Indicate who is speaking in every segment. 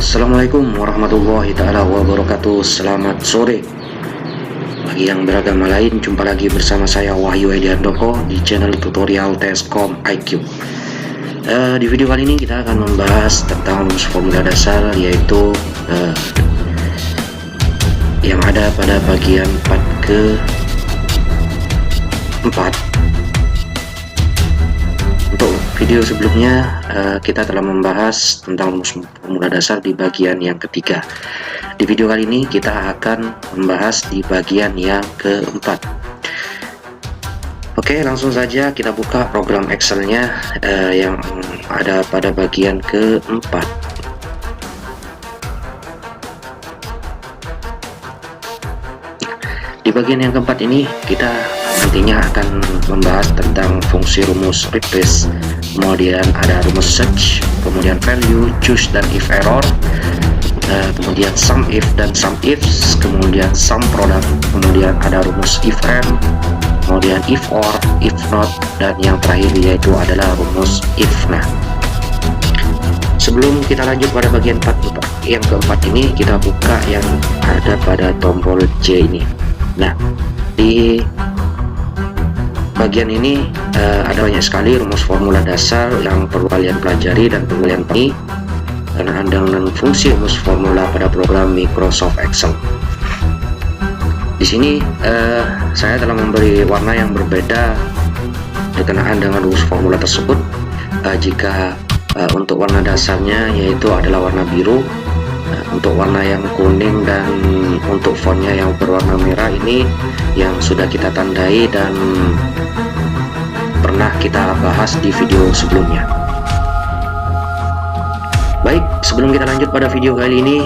Speaker 1: Assalamualaikum warahmatullahi taala wabarakatuh. Selamat sore. Bagi yang beragama lain, jumpa lagi bersama saya Wahyu Ediandoko di channel tutorial Tescom IQ. Di video kali ini kita akan membahas tentang rumus formula dasar, yaitu yang ada pada bagian 4 ke 4. Untuk video sebelumnya kita telah membahas tentang rumus formula dasar di bagian yang ketiga. Di video kali ini kita akan membahas di bagian yang keempat. Oke, langsung saja kita buka program Excelnya yang ada pada bagian keempat. Di bagian yang keempat ini kita nantinya akan membahas tentang fungsi rumus replace, kemudian ada rumus search, kemudian value, choose dan if error, kemudian sum if dan sum ifs, kemudian sum product, kemudian ada rumus if rem, kemudian if or, if not, dan yang terakhir yaitu adalah rumus if. Nah, sebelum kita lanjut pada bagian yang keempat ini, kita buka yang ada pada tombol J ini. Nah, di bagian ini ada banyak sekali rumus formula dasar yang perlu kalian pelajari dan perlu kalian pahami karena dengan fungsi rumus formula pada program Microsoft Excel. Di sini saya telah memberi warna yang berbeda berkenaan dengan rumus formula tersebut. Jika untuk warna dasarnya yaitu adalah warna biru, untuk warna yang kuning dan untuk fontnya yang berwarna merah ini yang sudah kita tandai dan pernah kita bahas di video sebelumnya. Baik, sebelum kita lanjut pada video kali ini,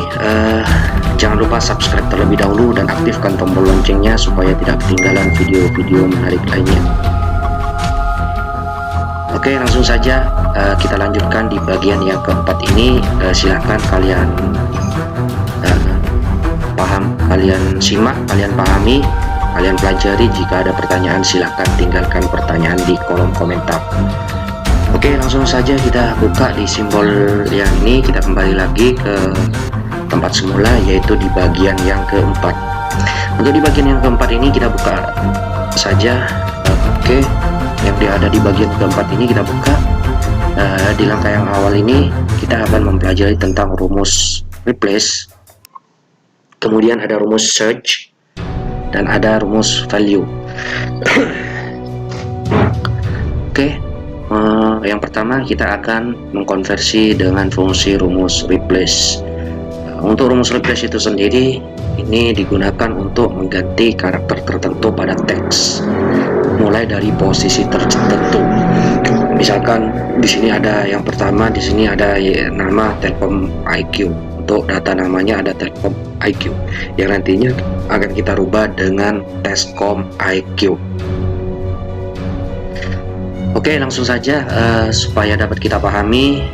Speaker 1: jangan lupa subscribe terlebih dahulu dan aktifkan tombol loncengnya supaya tidak ketinggalan video-video menarik lainnya. Oke, langsung saja kita lanjutkan di bagian yang keempat ini. Silahkan kalian paham, kalian simak, kalian pahami, kalian pelajari. Jika ada pertanyaan silahkan tinggalkan pertanyaan di kolom komentar. Oke, langsung saja kita buka di simbol yang ini. Kita kembali lagi ke tempat semula, yaitu di bagian yang keempat. Untuk di bagian yang keempat ini kita buka saja. Oke, yang ada di bagian keempat ini kita buka. Di langkah yang awal ini kita akan mempelajari tentang rumus replace, kemudian ada rumus search dan ada rumus value. Oke, yang pertama kita akan mengkonversi dengan fungsi rumus replace. Untuk rumus replace itu sendiri ini digunakan untuk mengganti karakter tertentu pada teks mulai dari posisi tertentu. Misalkan di sini ada yang pertama, di sini ada nama Telkom IQ. Untuk data namanya ada Telkom IQ yang nantinya akan kita rubah dengan Tescom IQ. Oke, langsung saja supaya dapat kita pahami,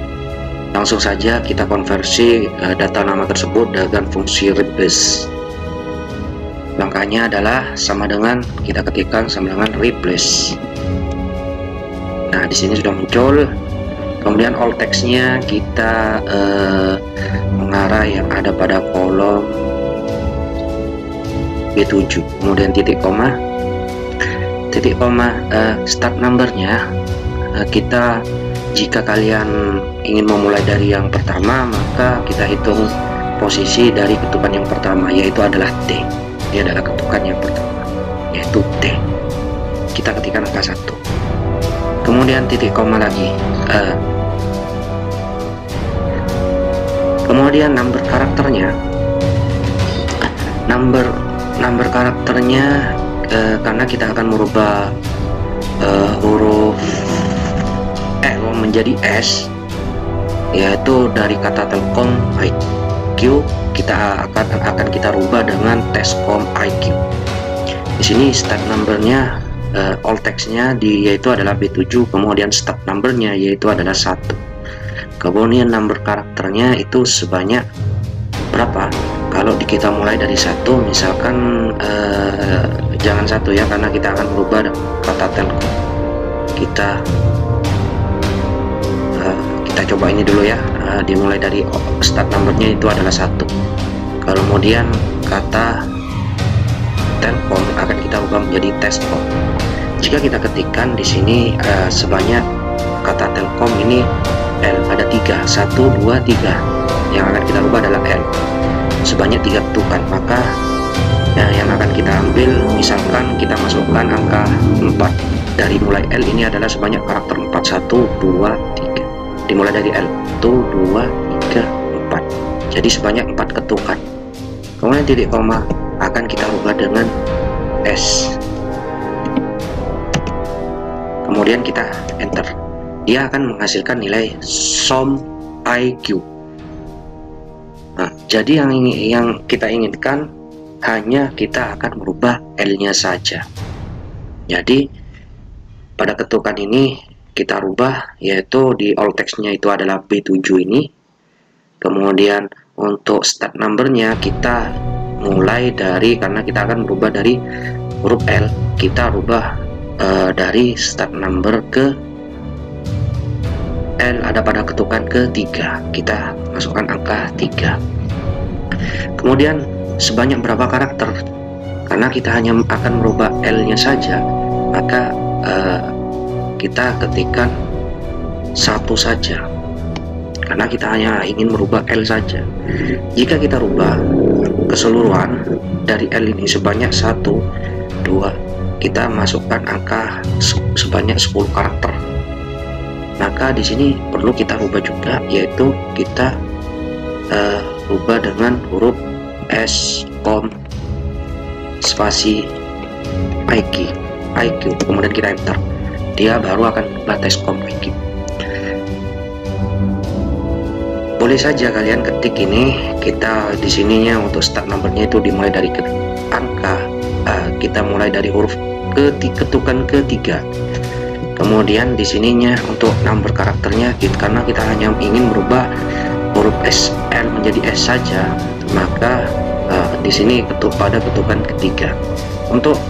Speaker 1: langsung saja kita konversi data nama tersebut dengan fungsi replace. Langkahnya adalah sama dengan kita ketikkan sama dengan replace. Nah, di sini sudah muncul. Kemudian all text-nya kita mengarah yang ada pada kolom B7, kemudian titik koma, start number-nya kita, jika kalian ingin memulai dari yang pertama maka kita hitung posisi dari ketukan yang pertama, yaitu adalah T. Dia adalah ketukan yang pertama, yaitu T. Kita ketikkan angka 1, kemudian titik koma lagi, kemudian number karakternya, karena kita akan merubah huruf E menjadi S, yaitu dari kata Telkom IQ kita akan kita rubah dengan Tescom IQ. Di sini start numbernya, all text-nya yaitu adalah B7, kemudian start numbernya yaitu adalah 1, kemudian number karakternya itu sebanyak berapa. Kalau kita mulai dari 1, misalkan jangan 1 ya, karena kita akan merubah kata Telkom. Kita coba ini dulu ya, dimulai dari start numbernya itu adalah 1. Kemudian kata Telkom akan kita ubah menjadi Teskom. Jika kita ketikkan di sini sebanyak kata Telkom ini L ada 3, 1, 2, 3. Yang akan kita ubah adalah L sebanyak 3 ketukan. Maka yang akan kita ambil, misalkan kita masukkan angka 4 dari mulai L ini adalah sebanyak karakter 4, 1, 2, 3. Dimulai dari L 1, 2, 3, 4. Jadi sebanyak 4 ketukan. Kemudian titik koma akan kita ubah dengan S. Kemudian kita enter. Dia akan menghasilkan nilai SOM IQ. Nah, jadi yang kita inginkan hanya kita akan merubah L-nya saja. Jadi pada ketukan ini kita rubah, yaitu di all text-nya itu adalah B7 ini. Kemudian untuk start number-nya kita mulai dari, karena kita akan merubah dari huruf L, kita rubah dari start number ke L ada pada ketukan ketiga, kita masukkan angka 3. Kemudian sebanyak berapa karakter, karena kita hanya akan merubah L-nya saja, maka kita ketikkan 1 saja, karena kita hanya ingin merubah L saja. Jika kita rubah keseluruhan dari L ini sebanyak 1, 2, kita masukkan angka sebanyak 10 karakter. Maka di sini perlu kita rubah juga, yaitu kita rubah dengan huruf S, kom, spasi, IQ, kemudian kita enter. Dia baru akan berubah Teskom IQ. Boleh saja kalian ketik ini, kita di sininya untuk start numbernya itu dimulai dari angka, kita mulai dari huruf ketukan ketiga. Kemudian di sininya untuk number karakternya, karena kita hanya ingin merubah huruf S, L menjadi S saja, maka di sini pada ketukan ketiga. Untuk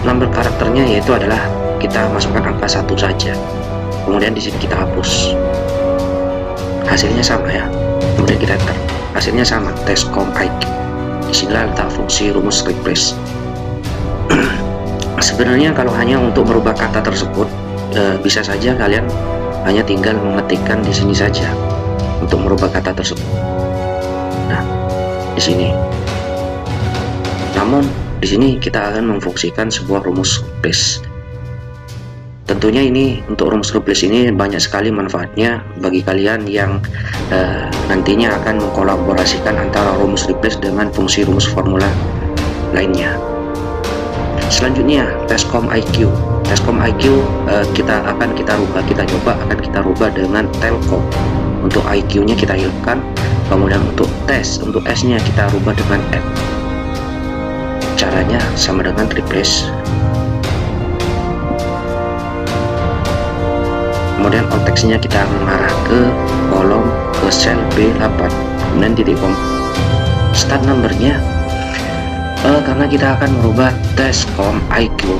Speaker 1: number karakternya yaitu adalah kita masukkan angka 1 saja. Kemudian di sini kita hapus. Hasilnya sama ya. Kemudian kita enter. Hasilnya sama, Teskom IQ. Disinilah letak fungsi rumus replace. Sebenarnya kalau hanya untuk merubah kata tersebut, bisa saja kalian hanya tinggal mengetikkan di sini saja untuk merubah kata tersebut. Nah, di sini. Namun di sini kita akan memfungsikan sebuah rumus replace. Tentunya ini untuk rumus replace ini banyak sekali manfaatnya bagi kalian yang nantinya akan mengkolaborasikan antara rumus replace dengan fungsi rumus formula lainnya. Selanjutnya Teskom IQ. Teskom IQ kita coba rubah dengan Telkom. Untuk IQ-nya kita hilangkan, kemudian untuk untuk S-nya kita rubah dengan N. Caranya sama dengan replace. Kemudian konteksnya kita mengarah ke kolom ke sel B8, kemudian titik kom. Start numbernya karena kita akan merubah Teskom IQ,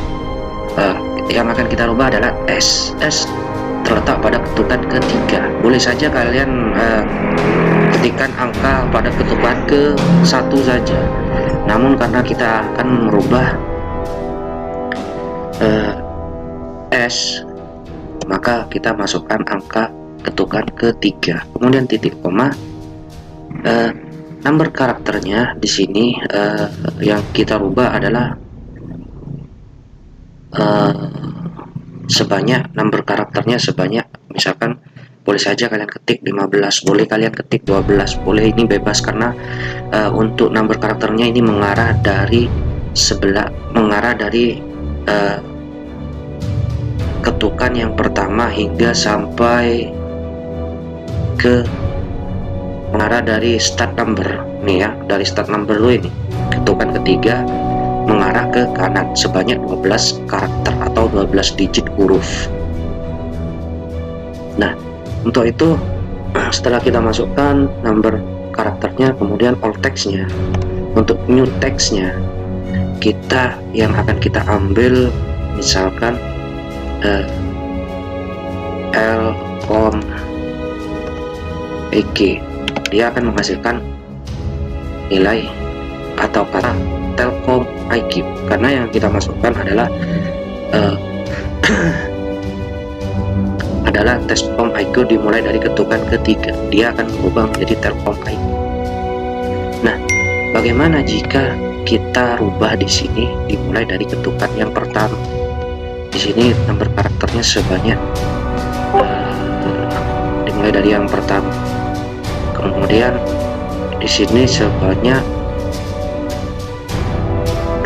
Speaker 1: yang akan kita rubah adalah S. S terletak pada ketukan ketiga. Boleh saja kalian ketikkan angka pada ketukan ke-1 saja. Namun karena kita akan merubah S, maka kita masukkan angka ketukan ketiga. Kemudian titik koma. Number karakternya di sini yang kita rubah adalah sebanyak number karakternya sebanyak, misalkan boleh saja kalian ketik 15, boleh kalian ketik 12, boleh, ini bebas karena untuk number karakternya ini mengarah dari ketukan yang pertama hingga sampai ke mengarah dari start number nih ya, dari start number lo ini ketukan ketiga mengarah ke kanan sebanyak 12 karakter atau 12 digit huruf. Nah, untuk itu setelah kita masukkan number karakternya, kemudian all textnya, untuk new textnya kita yang akan kita ambil misalkan L, com, EG, dia akan menghasilkan nilai atau kata Telkom IQ, karena yang kita masukkan adalah adalah Telkom IQ dimulai dari ketukan ketiga, dia akan berubah menjadi Telkom IQ. Nah, bagaimana jika kita rubah di sini dimulai dari ketukan yang pertama? Di sini nomor karakternya sebanyak dimulai dari yang pertama, kemudian di sini sebanyak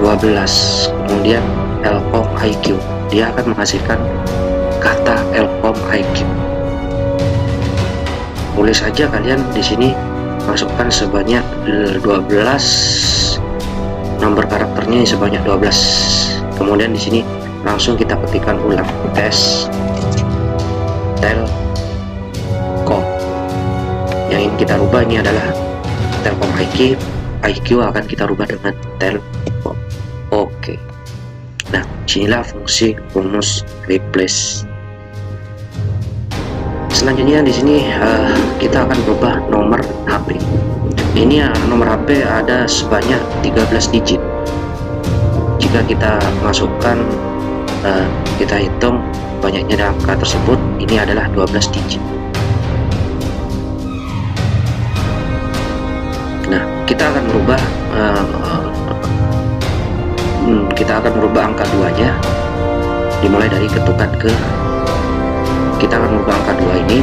Speaker 1: 12, kemudian Telkom IQ, dia akan menghasilkan kata Telkom IQ. Boleh saja kalian di sini masukkan sebanyak 12, nomor karakternya sebanyak 12. Kemudian di sini langsung kita ketikkan ulang tes Telkom. Yang ingin kita rubah ini adalah Telkom IQ, akan kita rubah dengan Telkom. Oke. Nah, inilah fungsi rumus replace. Selanjutnya di sini kita akan berubah nomor HP. Ini nomor HP ada sebanyak 13 digit. Jika kita masukkan, kita hitung banyaknya angka tersebut, ini adalah 12 digit. Nah, kita akan merubah angka 2-nya dimulai dari ketukan ke, kita akan merubah angka 2 ini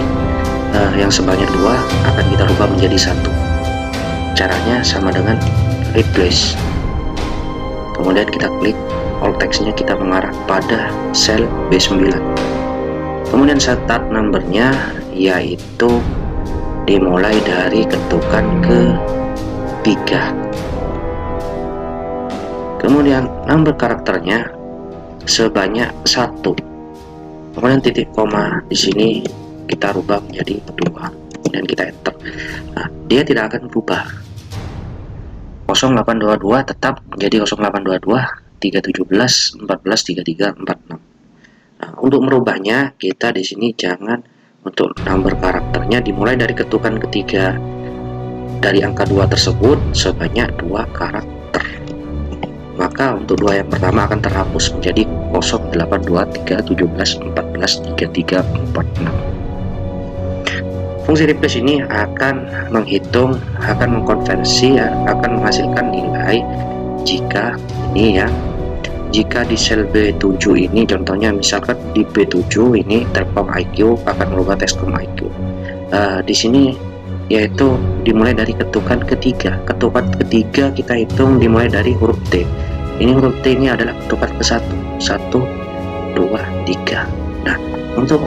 Speaker 1: yang sebanyak 2 akan kita rubah menjadi 1. Caranya sama dengan replace. Kemudian kita klik all text-nya, kita mengarah pada sel B9. Kemudian start number-nya yaitu dimulai dari ketukan ke 3. Kemudian nomor karakternya sebanyak 1. Kemudian titik koma di sini kita rubah menjadi 2 dan kita enter. Nah, dia tidak akan berubah. 0822 tetap menjadi 0822 317 14 33 46. Nah, untuk merubahnya kita di sini jangan, untuk nomor karakternya dimulai dari ketukan ketiga dari angka 2 tersebut sebanyak 2 karakter. Maka untuk 2 yang pertama akan terhapus menjadi 0823 17 14 33 46. Fungsi replace ini akan menghitung, akan mengkonversi, akan menghasilkan nilai jika ini ya, jika di sel B7 ini contohnya misalkan di B7 ini Telkom IQ akan merubah Telkom IQ. Di sini yaitu dimulai dari ketukan ketiga. Ketukan ketiga kita hitung dimulai dari huruf T. Ini huruf T ini adalah ketukan ke-1, 1 2 3. Nah, untuk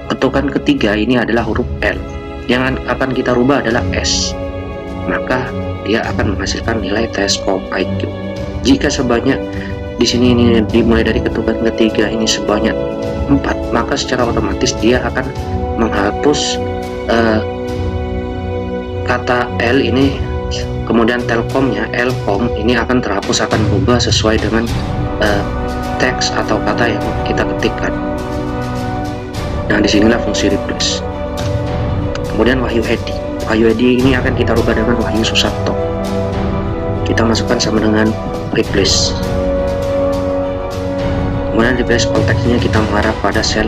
Speaker 1: ketukan ketiga ini adalah huruf L. Yang akan kita rubah adalah S. Maka dia akan menghasilkan nilai Telkom IQ. Jika sebanyak di sini ini dimulai dari ketukan ketiga ini sebanyak 4, maka secara otomatis dia akan menghapus kata L ini, kemudian Telkomnya, Lkom ini akan terhapus, akan berubah sesuai dengan teks atau kata yang kita ketikkan. Nah, disinilah fungsi replace. Kemudian Wahyu Edi. Wahyu Edi ini akan kita rubah dengan Wahyu Susanto. Kita masukkan sama dengan replace. Kemudian replace konteksnya kita mengarah pada sel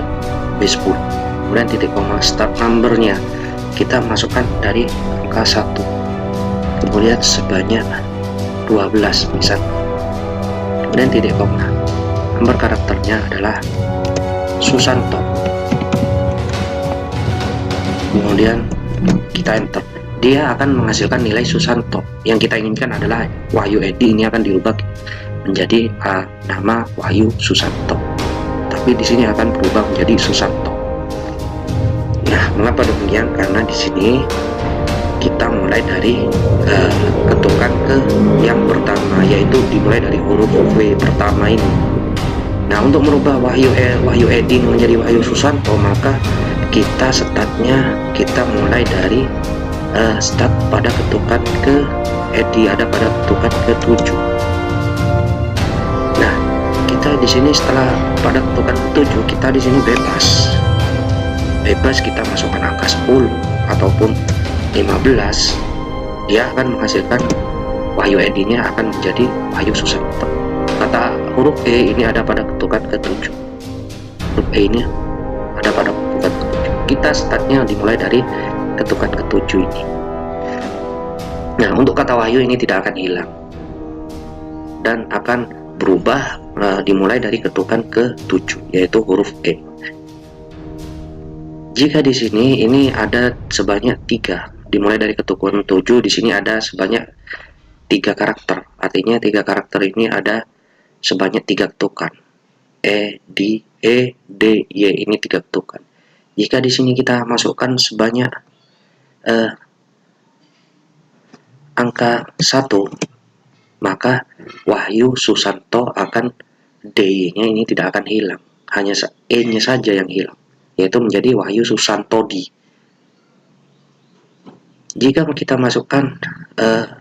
Speaker 1: B10. Kemudian titik koma start numbernya kita masukkan dari angka 1. Kemudian sebanyak 12 misal. Kemudian titik koma. Nomor karakternya adalah Susanto. Kemudian kita enter, dia akan menghasilkan nilai Susanto. Yang kita inginkan adalah Wahyu Edi ini akan dirubah menjadi nama Wahyu Susanto, tapi di sini akan berubah menjadi Susanto. Nah, mengapa demikian? Karena di sini kita mulai dari ketukan ke yang pertama, yaitu dimulai dari huruf V pertama ini. Nah, untuk merubah Wahyu Edi menjadi Wahyu Susanto, maka kita startnya kita mulai dari start pada ketukan ke Edi ada pada ketukan ke-7. Nah, kita di sini setelah pada ketukan ke-7 kita di sini bebas. bebas kita masukkan angka 10 ataupun 15, dia akan menghasilkan Wahyu Edi-nya akan menjadi Wahyu Susanto. Kata huruf E ini ada pada ketukan ke-7. Huruf E ini ada pada ketukan ke-7. Kita startnya dimulai dari ketukan ke-7 ini. Nah, untuk kata Wahyu ini tidak akan hilang dan akan berubah dimulai dari ketukan ke-7, yaitu huruf E. Jika di sini ini ada sebanyak 3, dimulai dari ketukan 7, di sini ada sebanyak 3 karakter. Artinya 3 karakter ini ada sebanyak 3 ketukan. E, D, Y ini 3 ketukan. Jika di sini kita masukkan sebanyak angka 1, maka Wahyu Susanto akan D-nya ini tidak akan hilang. Hanya E-nya saja yang hilang, yaitu menjadi Wahyu Susantodi. Jika kita masukkan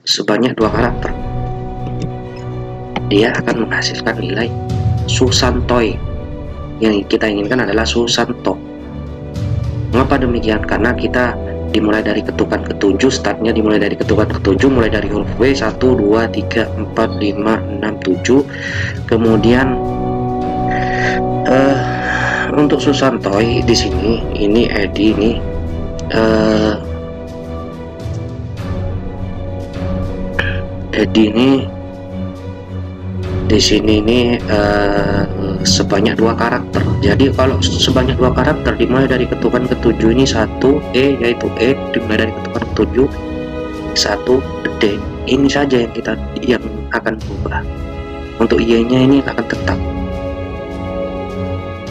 Speaker 1: sebanyak 2 karakter, dia akan menghasilkan nilai Susantoi. Yang kita inginkan adalah Susanto. Mengapa demikian? Karena kita dimulai dari ketukan ke-7, startnya dimulai dari ketukan ke-7, mulai dari huruf W, 1, 2, 3, 4, 5, 6, 7. Kemudian untuk Susantoi di sini, ini Edi ini di sini ini sebanyak 2 karakter. Jadi kalau sebanyak 2 karakter dimulai dari ketukan ke-7 ini 1 E, yaitu E dimulai dari ketukan ke-7, 1 D. Ini saja yang akan berubah. Untuk Y-nya ini akan tetap.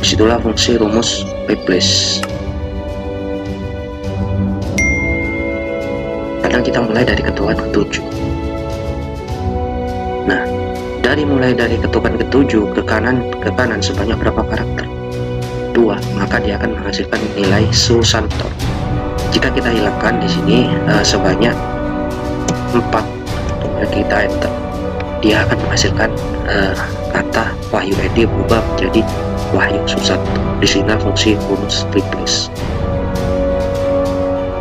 Speaker 1: Disitulah fungsi rumus replace. Kadang kita mulai dari ketukan ke-7. Nah, mulai dari ketukan ke-7 ke kanan sebanyak berapa karakter? 2, maka dia akan menghasilkan nilai Susanto. Jika kita hilangkan di sini sebanyak 4, kita enter, dia akan menghasilkan kata Wahyu Edi berubah menjadi Wahyu Susanto. Di sini fungsi rumus replace.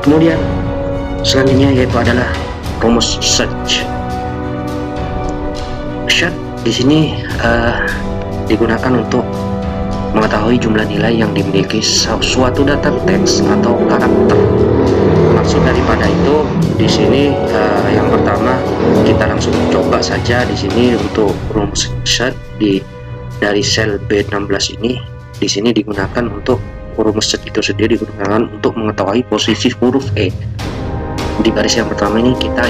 Speaker 1: Kemudian selanjutnya yaitu adalah rumus search. Di sini digunakan untuk mengetahui jumlah nilai yang dimiliki suatu data teks atau karakter. Maksud daripada itu di sini yang pertama kita langsung coba saja di sini untuk rumus search dari sel B16 ini. Di sini digunakan untuk rumus search itu sendiri digunakan untuk mengetahui posisi huruf E. Di baris yang pertama ini kita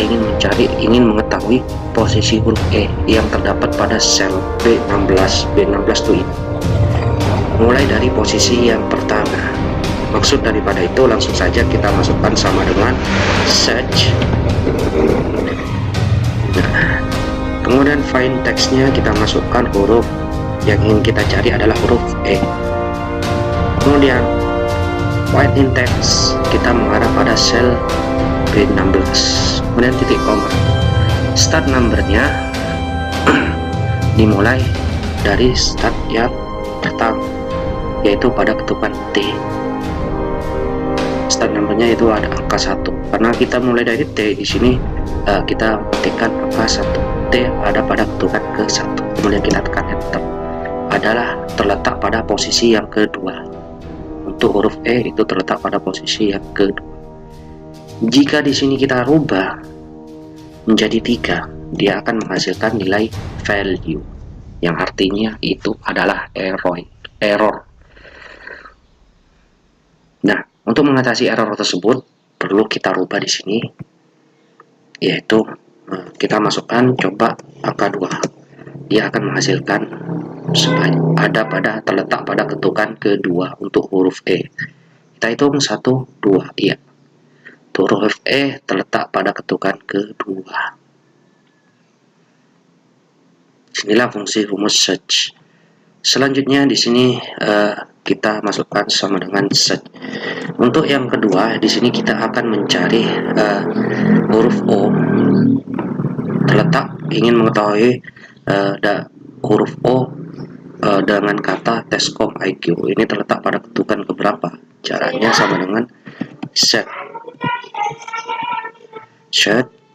Speaker 1: ingin mengetahui posisi huruf E yang terdapat pada sel B16 itu ini. Mulai dari posisi yang pertama. Maksud daripada itu langsung saja kita masukkan sama dengan search. Nah, kemudian find text-nya kita masukkan huruf yang ingin kita cari adalah huruf E. Kemudian white in text kita mengarah pada sel B16, kemudian titik koma. Start numbernya dimulai dari start yang pertama, yaitu pada ketukan T. Start numbernya itu ada angka 1, karena kita mulai dari T. Di sini kita ketikkan angka 1. T ada pada ketukan ke-1, kemudian kita tekan enter. Adalah terletak pada posisi yang kedua. Untuk huruf E itu terletak pada posisi yang kedua. Jika di sini kita rubah menjadi 3, dia akan menghasilkan nilai value, yang artinya itu adalah error. Nah, untuk mengatasi error tersebut perlu kita rubah di sini, yaitu kita masukkan coba angka 2. Dia akan menghasilkan terletak pada ketukan kedua untuk huruf E. Kita hitung 1, 2, iya. Huruf E terletak pada ketukan kedua. Inilah fungsi rumus search. Selanjutnya di sini kita masukkan sama dengan search. Untuk yang kedua di sini kita akan mencari huruf O. Terletak ingin mengetahui huruf O dengan kata Tescom IQ ini terletak pada ketukan keberapa? Caranya sama dengan set,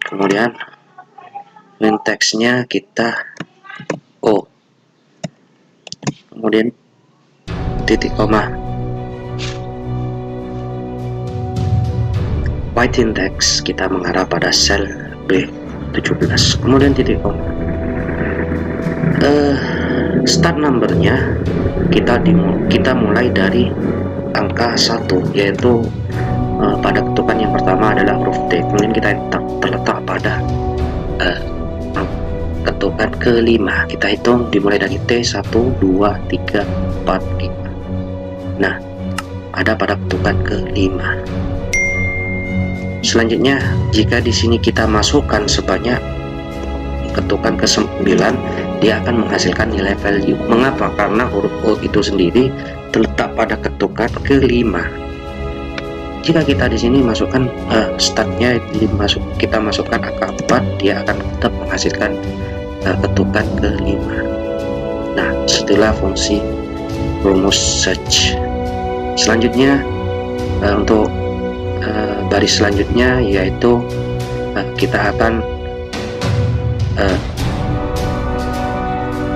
Speaker 1: kemudian teksnya kita O, kemudian titik koma, white index kita mengarah pada sel B17, kemudian titik koma. Start numbernya kita mulai dari angka 1, yaitu pada ketukan yang pertama adalah huruf T, kemudian kita terletak pada ketukan kelima. Kita hitung dimulai dari T 1, 2, 3, 4, 5. Nah, ada pada ketukan kelima. Selanjutnya, jika di sini kita masukkan sebanyak ketukan ke-9, dia akan menghasilkan nilai value. Mengapa? Karena huruf O itu sendiri terletak pada ketukan kelima. Jika kita di sini masukkan startnya kita masukkan angka 4, dia akan tetap menghasilkan ketukan kelima. Nah, setelah fungsi rumus search. Selanjutnya untuk baris selanjutnya yaitu kita akan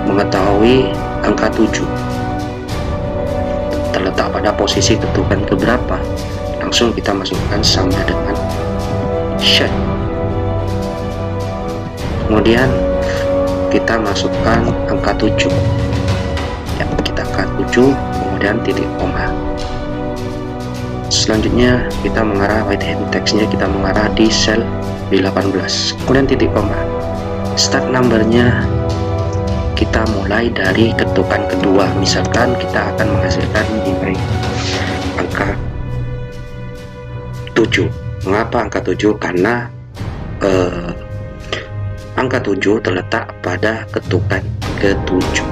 Speaker 1: mengetahui angka 7 terletak pada posisi ketukan keberapa. Langsung kita masukkan sama dengan set, kemudian kita masukkan angka 7 ya, kita angka 7 kemudian titik koma. Selanjutnya kita mengarah white teksnya kita mengarah di sel B18, kemudian titik koma. Start numbernya kita mulai dari ketukan kedua, misalkan kita akan menghasilkan nilai angka 7. Mengapa angka 7? Karena angka 7 terletak pada ketukan ke-7.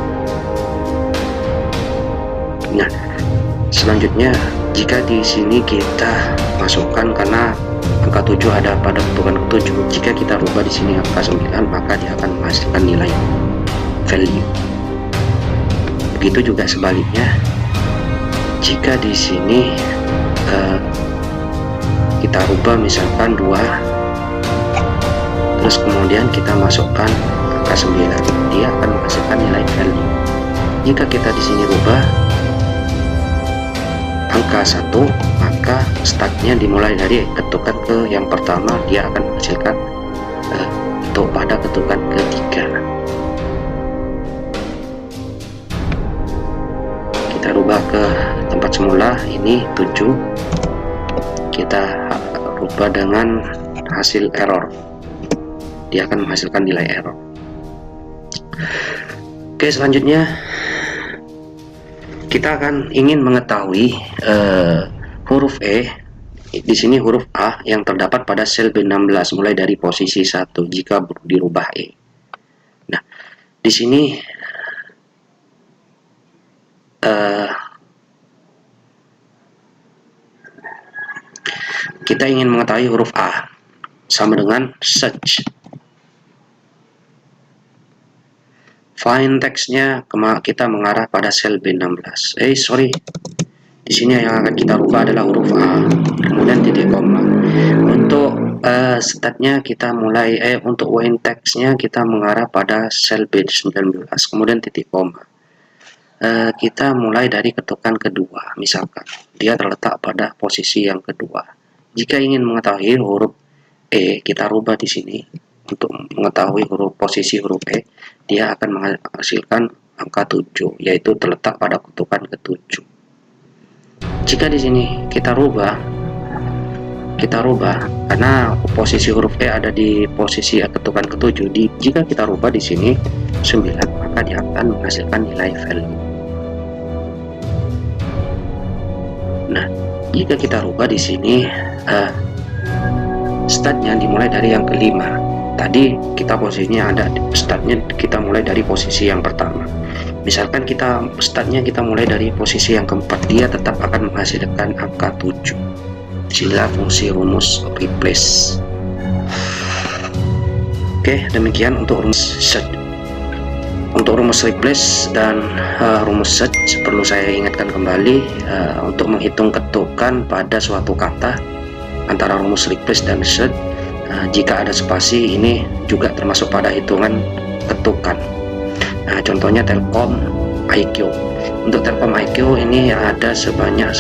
Speaker 1: Nah, selanjutnya jika di sini kita masukkan, karena angka 7 ada pada ketukan ke-7, jika kita rubah di sini angka 9, maka dia akan menghasilkan nilai value. Begitu juga sebaliknya, jika di sini kita rubah misalkan 2, terus kemudian kita masukkan angka 9, dia akan menghasilkan nilai value. Jika kita di sini rubah angka 1, maka startnya dimulai dari ketukan ke yang pertama, dia akan menghasilkan untuk pada ketukan ketiga. Kita rubah ke tempat semula, ini 7, kita rubah dengan hasil error, dia akan menghasilkan nilai error. Oke, selanjutnya kita akan ingin mengetahui huruf E. Di sini huruf A yang terdapat pada sel B16 mulai dari posisi 1 jika dirubah E. Nah, di sini kita ingin mengetahui huruf A, sama dengan search. Find teksnya kita mengarah pada sel B16. Di sini yang akan kita rubah adalah huruf A, kemudian titik koma. Untuk startnya kita mulai untuk win teksnya kita mengarah pada sel B19, kemudian titik koma. Kita mulai dari ketukan kedua, misalkan dia terletak pada posisi yang kedua. Jika ingin mengetahui huruf E, kita rubah di sini untuk mengetahui posisi huruf E, dia akan menghasilkan angka 7, yaitu terletak pada ketukan ke-7. Jika di sini kita rubah karena posisi huruf E ada di posisi ketukan ke-7. Jika kita rubah di sini 9, maka dia akan menghasilkan nilai value. Nah, jika kita rubah di sini startnya dimulai dari yang kelima. Tadi kita posisinya ada startnya kita mulai dari posisi yang pertama. Misalkan kita startnya kita mulai dari posisi yang keempat, dia tetap akan menghasilkan angka 7. Sila fungsi rumus replace. Oke, demikian untuk rumus search. Untuk rumus replace dan rumus search perlu saya ingatkan kembali, untuk menghitung ketukan pada suatu kata antara rumus replace dan search, jika ada spasi ini juga termasuk pada hitungan ketukan. Nah, contohnya Telkom IQ. Untuk Telkom IQ ini ada sebanyak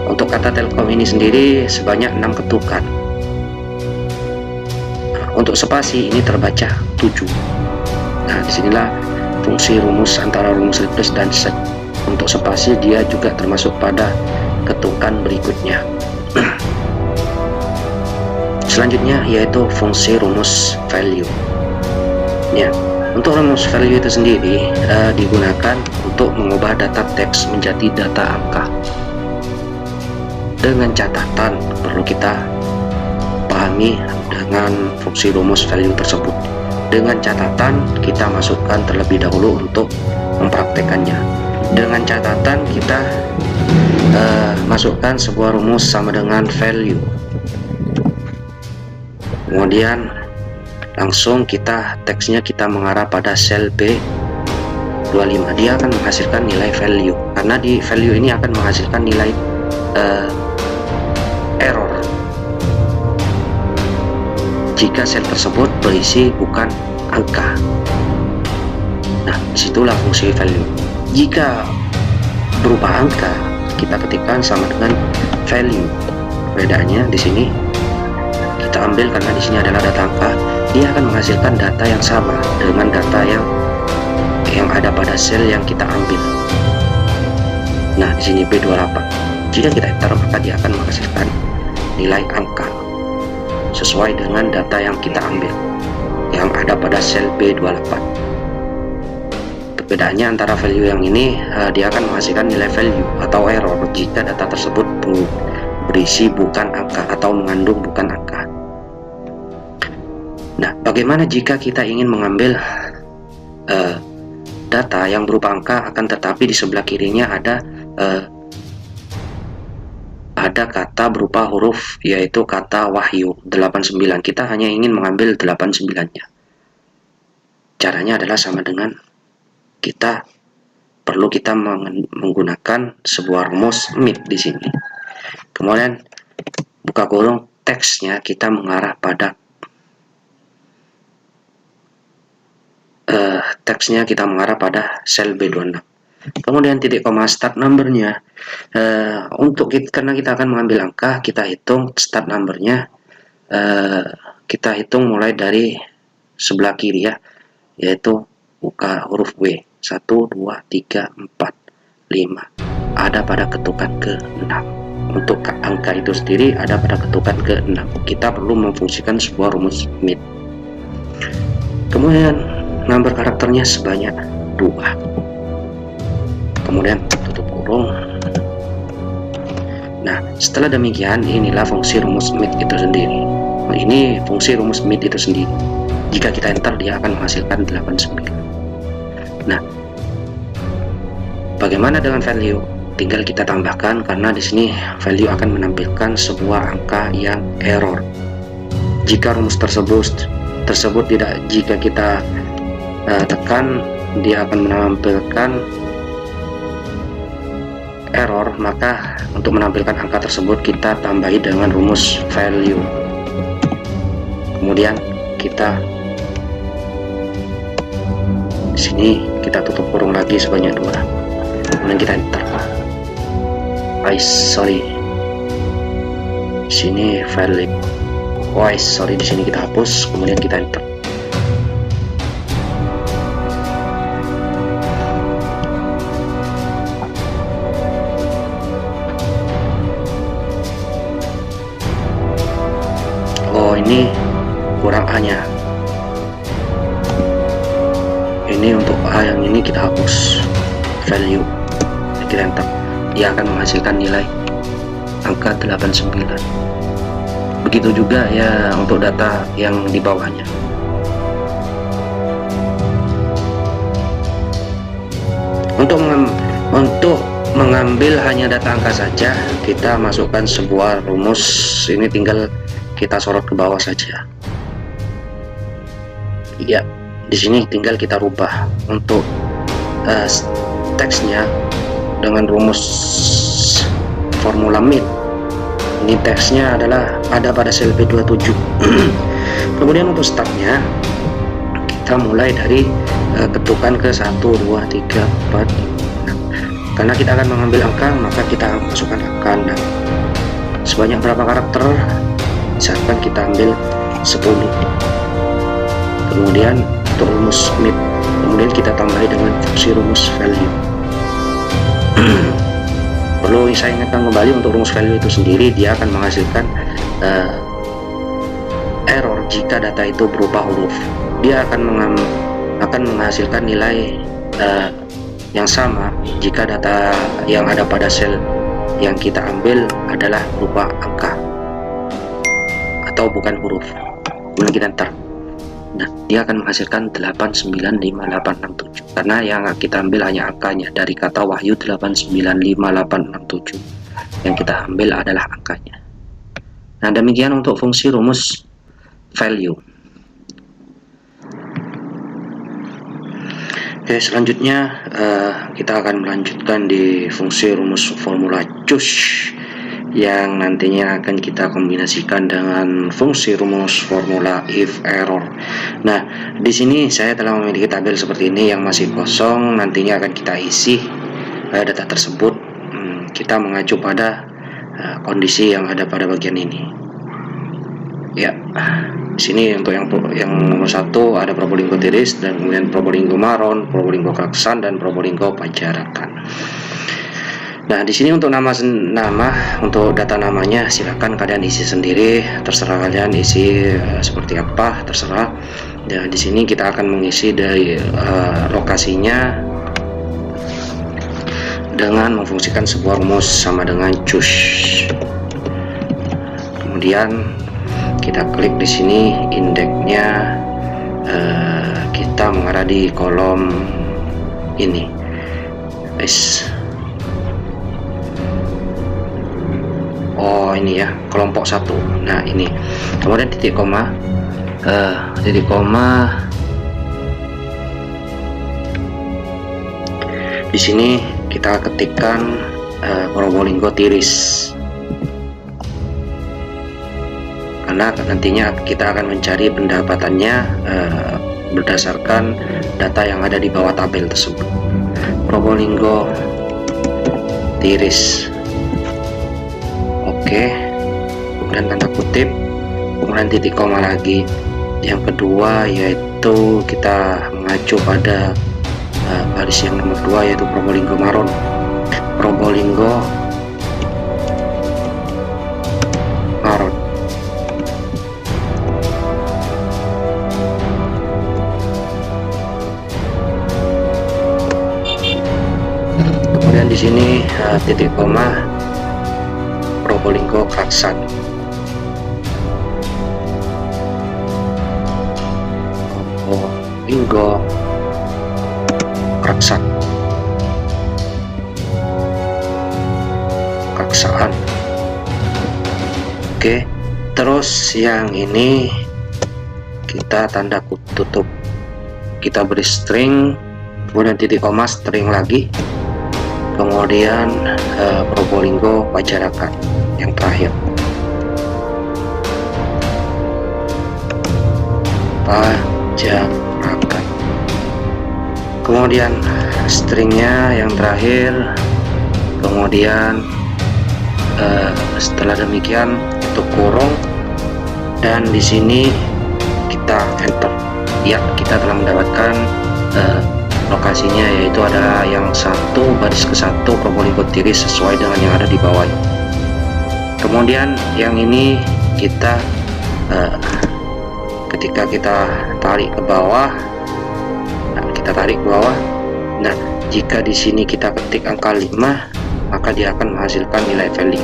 Speaker 1: untuk kata Telkom ini sendiri sebanyak 6 ketukan. Untuk spasi ini terbaca 7. Nah, disinilah fungsi rumus antara rumus replace dan search. Untuk spasi dia juga termasuk pada ketukan berikutnya. Selanjutnya yaitu fungsi rumus value. Ya, untuk rumus value itu sendiri digunakan untuk mengubah data teks menjadi data angka. Dengan catatan perlu kita pahami dengan fungsi rumus value tersebut. Dengan catatan kita masukkan terlebih dahulu untuk mempraktekannya. Dengan catatan kita masukkan sebuah rumus sama dengan value. Kemudian langsung teksnya kita mengarah pada sel B25. Dia akan menghasilkan nilai value, karena di value ini akan menghasilkan nilai error jika sel tersebut berisi bukan angka. Nah, disitulah fungsi value. Jika berupa angka, kita ketikkan sama dengan value. Bedanya di sini kita ambil, karena di sini adalah data angka, dia akan menghasilkan data yang sama dengan data yang ada pada sel yang kita ambil. Nah, di sini B28. Jika kita enter, maka dia akan menghasilkan nilai angka sesuai dengan data yang kita ambil yang ada pada sel B28. Perbedaannya antara value yang ini, dia akan menghasilkan nilai value atau error jika data tersebut berisi bukan angka atau mengandung bukan angka. Nah, bagaimana jika kita ingin mengambil data yang berupa angka, akan tetapi di sebelah kirinya ada kata berupa huruf, yaitu kata wahyu 89. Kita hanya ingin mengambil 89-nya. Caranya adalah sama dengan perlu kita menggunakan sebuah rumus MIT di sini. Kemudian buka kurung, teksnya kita mengarah pada sel B26. Kemudian titik koma start numbernya, karena kita akan mengambil angka, kita hitung start numbernya, kita hitung mulai dari sebelah kiri ya, yaitu buka huruf W, 1, 2, 3, 4, 5, ada pada ketukan ke-6. Untuk angka itu sendiri ada pada ketukan ke-6. Kita perlu memfungsikan sebuah rumus MIT. Kemudian number karakternya sebanyak 2. Kemudian tutup kurung. Nah, setelah demikian, inilah fungsi rumus MIT itu sendiri. Ini fungsi rumus MIT itu sendiri. Jika kita enter, dia akan menghasilkan 89. Nah, bagaimana dengan value? Tinggal kita tambahkan, karena di sini value akan menampilkan sebuah angka yang error. Jika rumus tersebut tidak, jika kita tekan, dia akan menampilkan error, maka untuk menampilkan angka tersebut kita tambahi dengan rumus value. Kemudian kita di sini kita tutup kurung lagi sebanyak 2. Kemudian kita enter. Sorry, di sini value. Sorry, di sini kita hapus. Kemudian kita enter. Ini kurang A-nya. Ini untuk A yang ini kita hapus value, kita enter. Dia akan menghasilkan nilai angka 89. Begitu juga ya untuk data yang di bawahnya. Untuk mengambil hanya data angka saja, kita masukkan sebuah rumus. Ini tinggal kita sorot ke bawah saja. Ya, Di sini tinggal kita rubah untuk teksnya dengan rumus formula MIT. Ini teksnya adalah ada pada sel B27. Kemudian untuk startnya kita mulai dari ketukan ke 1, 2, 3, 4, 5. Karena kita akan mengambil angka, maka kita masukkan angka dan sebanyak berapa karakter, misalkan kita ambil 10. Kemudian untuk rumus MIT, kemudian kita tambahi dengan fungsi rumus value. Perlu saya ingatkan kembali, untuk rumus value itu sendiri dia akan menghasilkan error jika data itu berupa huruf. Dia akan menghasilkan nilai yang sama jika data yang ada pada sel yang kita ambil adalah berupa angka atau bukan huruf. Kemudian kita enter. Nah, dia akan menghasilkan 895867 karena yang kita ambil hanya angkanya. Dari kata Wahyu 895867 yang kita ambil adalah angkanya. Nah, demikian untuk fungsi rumus value. Oke, selanjutnya kita akan melanjutkan di fungsi rumus formula choose yang nantinya akan kita kombinasikan dengan fungsi rumus formula if error. Nah, di sini saya telah memiliki tabel seperti ini yang masih kosong. Nantinya akan kita isi data tersebut. Kita mengacu pada kondisi yang ada pada bagian ini. Ya, di sini untuk yang nomor 1 ada Probolinggo Tiris, dan kemudian Probolinggo Maron, Probolinggo Klaksan, dan Probolinggo Pajarakan. Nah, di sini untuk nama untuk data namanya silakan kalian isi sendiri, terserah kalian isi seperti apa, terserah. Ya, di sini kita akan mengisi dari lokasinya dengan memfungsikan sebuah rumus sama dengan choose. Kemudian kita klik di sini indeksnya, kita mengarah di kolom ini, guys. Oh, ini ya, kelompok 1. Nah, ini. Kemudian titik koma. Di sini kita ketikkan Probolinggo Tiris. Karena nantinya kita akan mencari pendapatannya berdasarkan data yang ada di bawah tabel tersebut. Probolinggo Tiris. Oke, kemudian tanda kutip, kemudian titik koma lagi. Yang kedua yaitu kita mengacu pada baris yang nomor 2 yaitu Probolinggo Maron. Probolinggo Maron. Kemudian di sini titik koma Probolinggo Klaksan. Probolinggo Klaksan. Klaksaan. Oke, terus yang ini kita tanda tutup, kita beri string, kemudian titik koma, string lagi, kemudian Probolinggo Pajarakan yang terakhir. Pajarakan. Kemudian stringnya yang terakhir, kemudian setelah demikian tutup kurung, dan di sini kita enter. Ya, kita telah mendapatkan lokasinya, yaitu adalah yang 1 baris ke 1 Probolinggo Tiris sesuai dengan yang ada di bawah. Kemudian yang ini kita ketika kita tarik ke bawah, nah jika di sini kita ketik angka 5, maka dia akan menghasilkan nilai value.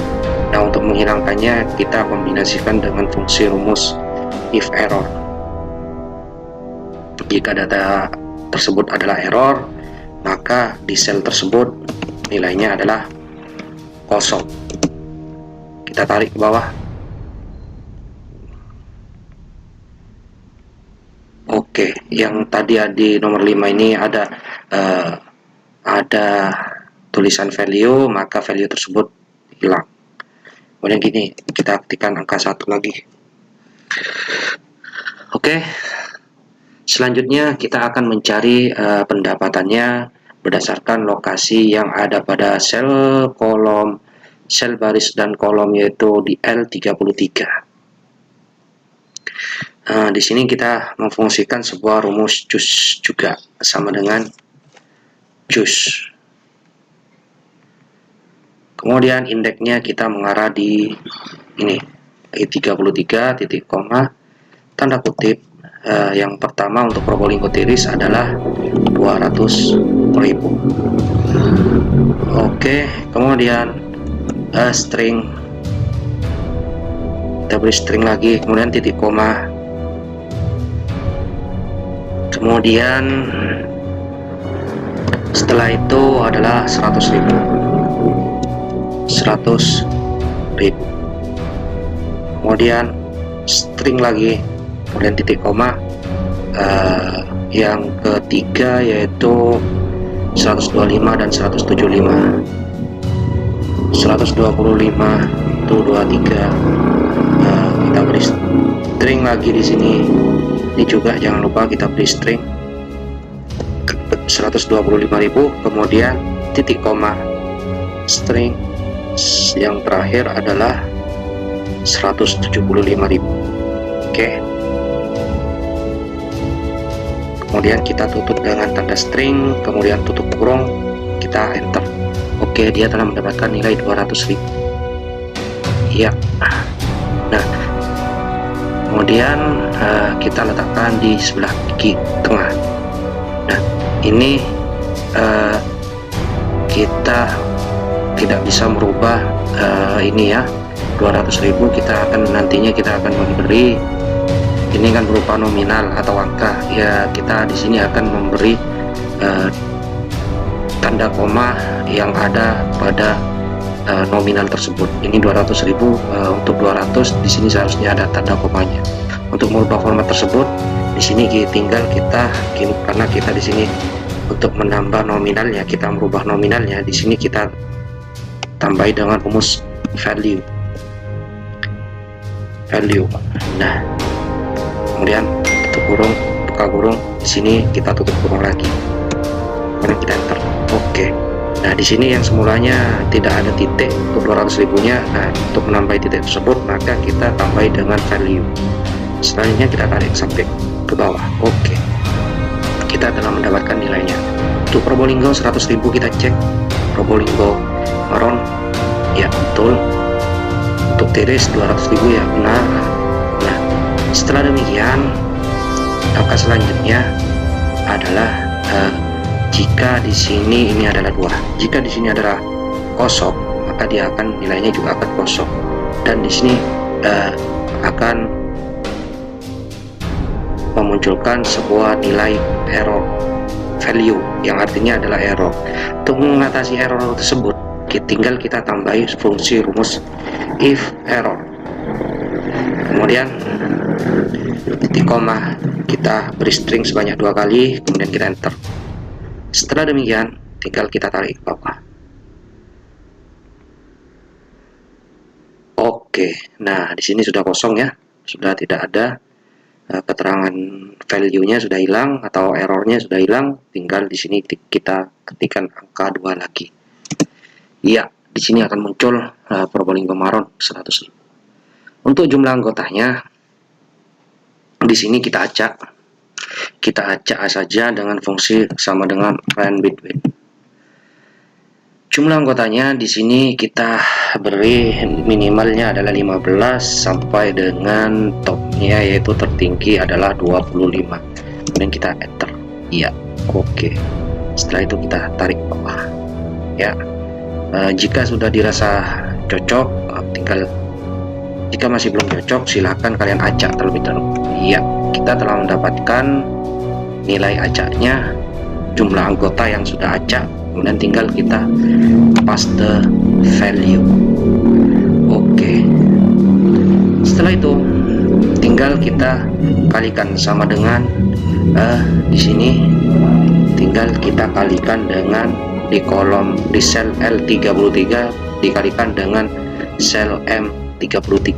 Speaker 1: Nah, untuk menghilangkannya kita kombinasikan dengan fungsi rumus if error. Jika data tersebut adalah error, maka di sel tersebut nilainya adalah kosong. Kita tarik ke bawah. Oke, yang tadi di nomor 5 ini ada tulisan value, maka value tersebut hilang. Kemudian gini, kita ketikkan angka 1 lagi. Oke, selanjutnya kita akan mencari pendapatannya berdasarkan lokasi yang ada pada sel kolom, sel baris dan kolom, yaitu di L33. Di sini kita memfungsikan sebuah rumus JUS juga, sama dengan JUS. Kemudian indeksnya kita mengarah di ini, 33 titik koma, tanda kutip. Yang pertama untuk Probolinggo Tiris adalah 200.000. Oke, kemudian string, kita beri string lagi, kemudian titik koma, kemudian setelah itu adalah 100.000. Kemudian string lagi, kemudian titik koma. Yang ketiga yaitu 125 dan 175. 125 itu 23. Kita beri string lagi di sini. Ini juga jangan lupa kita beri string 125.000, kemudian titik koma, string yang terakhir adalah 175.000. Oke. Kemudian kita tutup dengan tanda string, kemudian tutup kurung, kita enter. Oke, dia telah mendapatkan nilai 200.000. Iya. Nah, kemudian kita letakkan di sebelah kiri tengah. Nah, ini kita tidak bisa merubah ini ya, 200.000. Nantinya kita akan memberi, ini kan berupa nominal atau angka ya, kita di sini akan memberi tanda koma yang ada pada nominal tersebut. Ini 200.000, untuk 200 di sini seharusnya ada tanda komanya. Untuk merubah format tersebut, di sini tinggal kita, karena kita di sini untuk menambah nominalnya, kita merubah nominalnya, di sini kita tambahi dengan rumus value. Nah, kemudian tutup kurung, buka kurung, di sini kita tutup kurung lagi, kemudian kita enter. Oke. Nah, di sini yang semulanya tidak ada titik untuk 200.000-nya. Nah, untuk menambah titik tersebut maka kita tambahi dengan value. Selanjutnya kita tarik sampai ke bawah. Oke. Kita telah mendapatkan nilainya. Untuk Probolinggo 100.000 kita cek. Probolinggo Maron, ya betul. Untuk Tiris 200.000, ya benar. Nah, setelah demikian angka selanjutnya adalah jika di sini ini adalah 2, jika di sini adalah kosong, maka dia akan nilainya juga akan kosong, dan di sini akan memunculkan sebuah nilai error value, yang artinya adalah error. Untuk mengatasi error tersebut, tinggal kita tambahi fungsi rumus if error, kemudian titik koma, kita beri string sebanyak 2 kali, kemudian kita enter. Setelah demikian tinggal kita tarik ke bawah. Oke, nah di sini sudah kosong ya, sudah tidak ada keterangan value-nya, sudah hilang atau errornya sudah hilang. Tinggal di sini kita ketikkan angka 2 lagi. Iya, di sini akan muncul Probolinggo Maron 100.000. Untuk jumlah anggotanya di sini kita acak saja dengan fungsi sama dengan line between. Jumlah anggotanya di sini kita beri minimalnya adalah 15 sampai dengan topnya yaitu tertinggi adalah 25. Kemudian kita enter. Iya, oke. Setelah itu kita tarik bawah. Ya, jika sudah dirasa cocok, tinggal, jika masih belum cocok silahkan kalian acak terlebih dahulu. Iya, kita telah mendapatkan nilai acaknya, jumlah anggota yang sudah acak, kemudian tinggal kita paste value. Oke. Setelah itu tinggal kita kalikan sama dengan di sini tinggal kita kalikan dengan di sel L33 dikalikan dengan sel M33,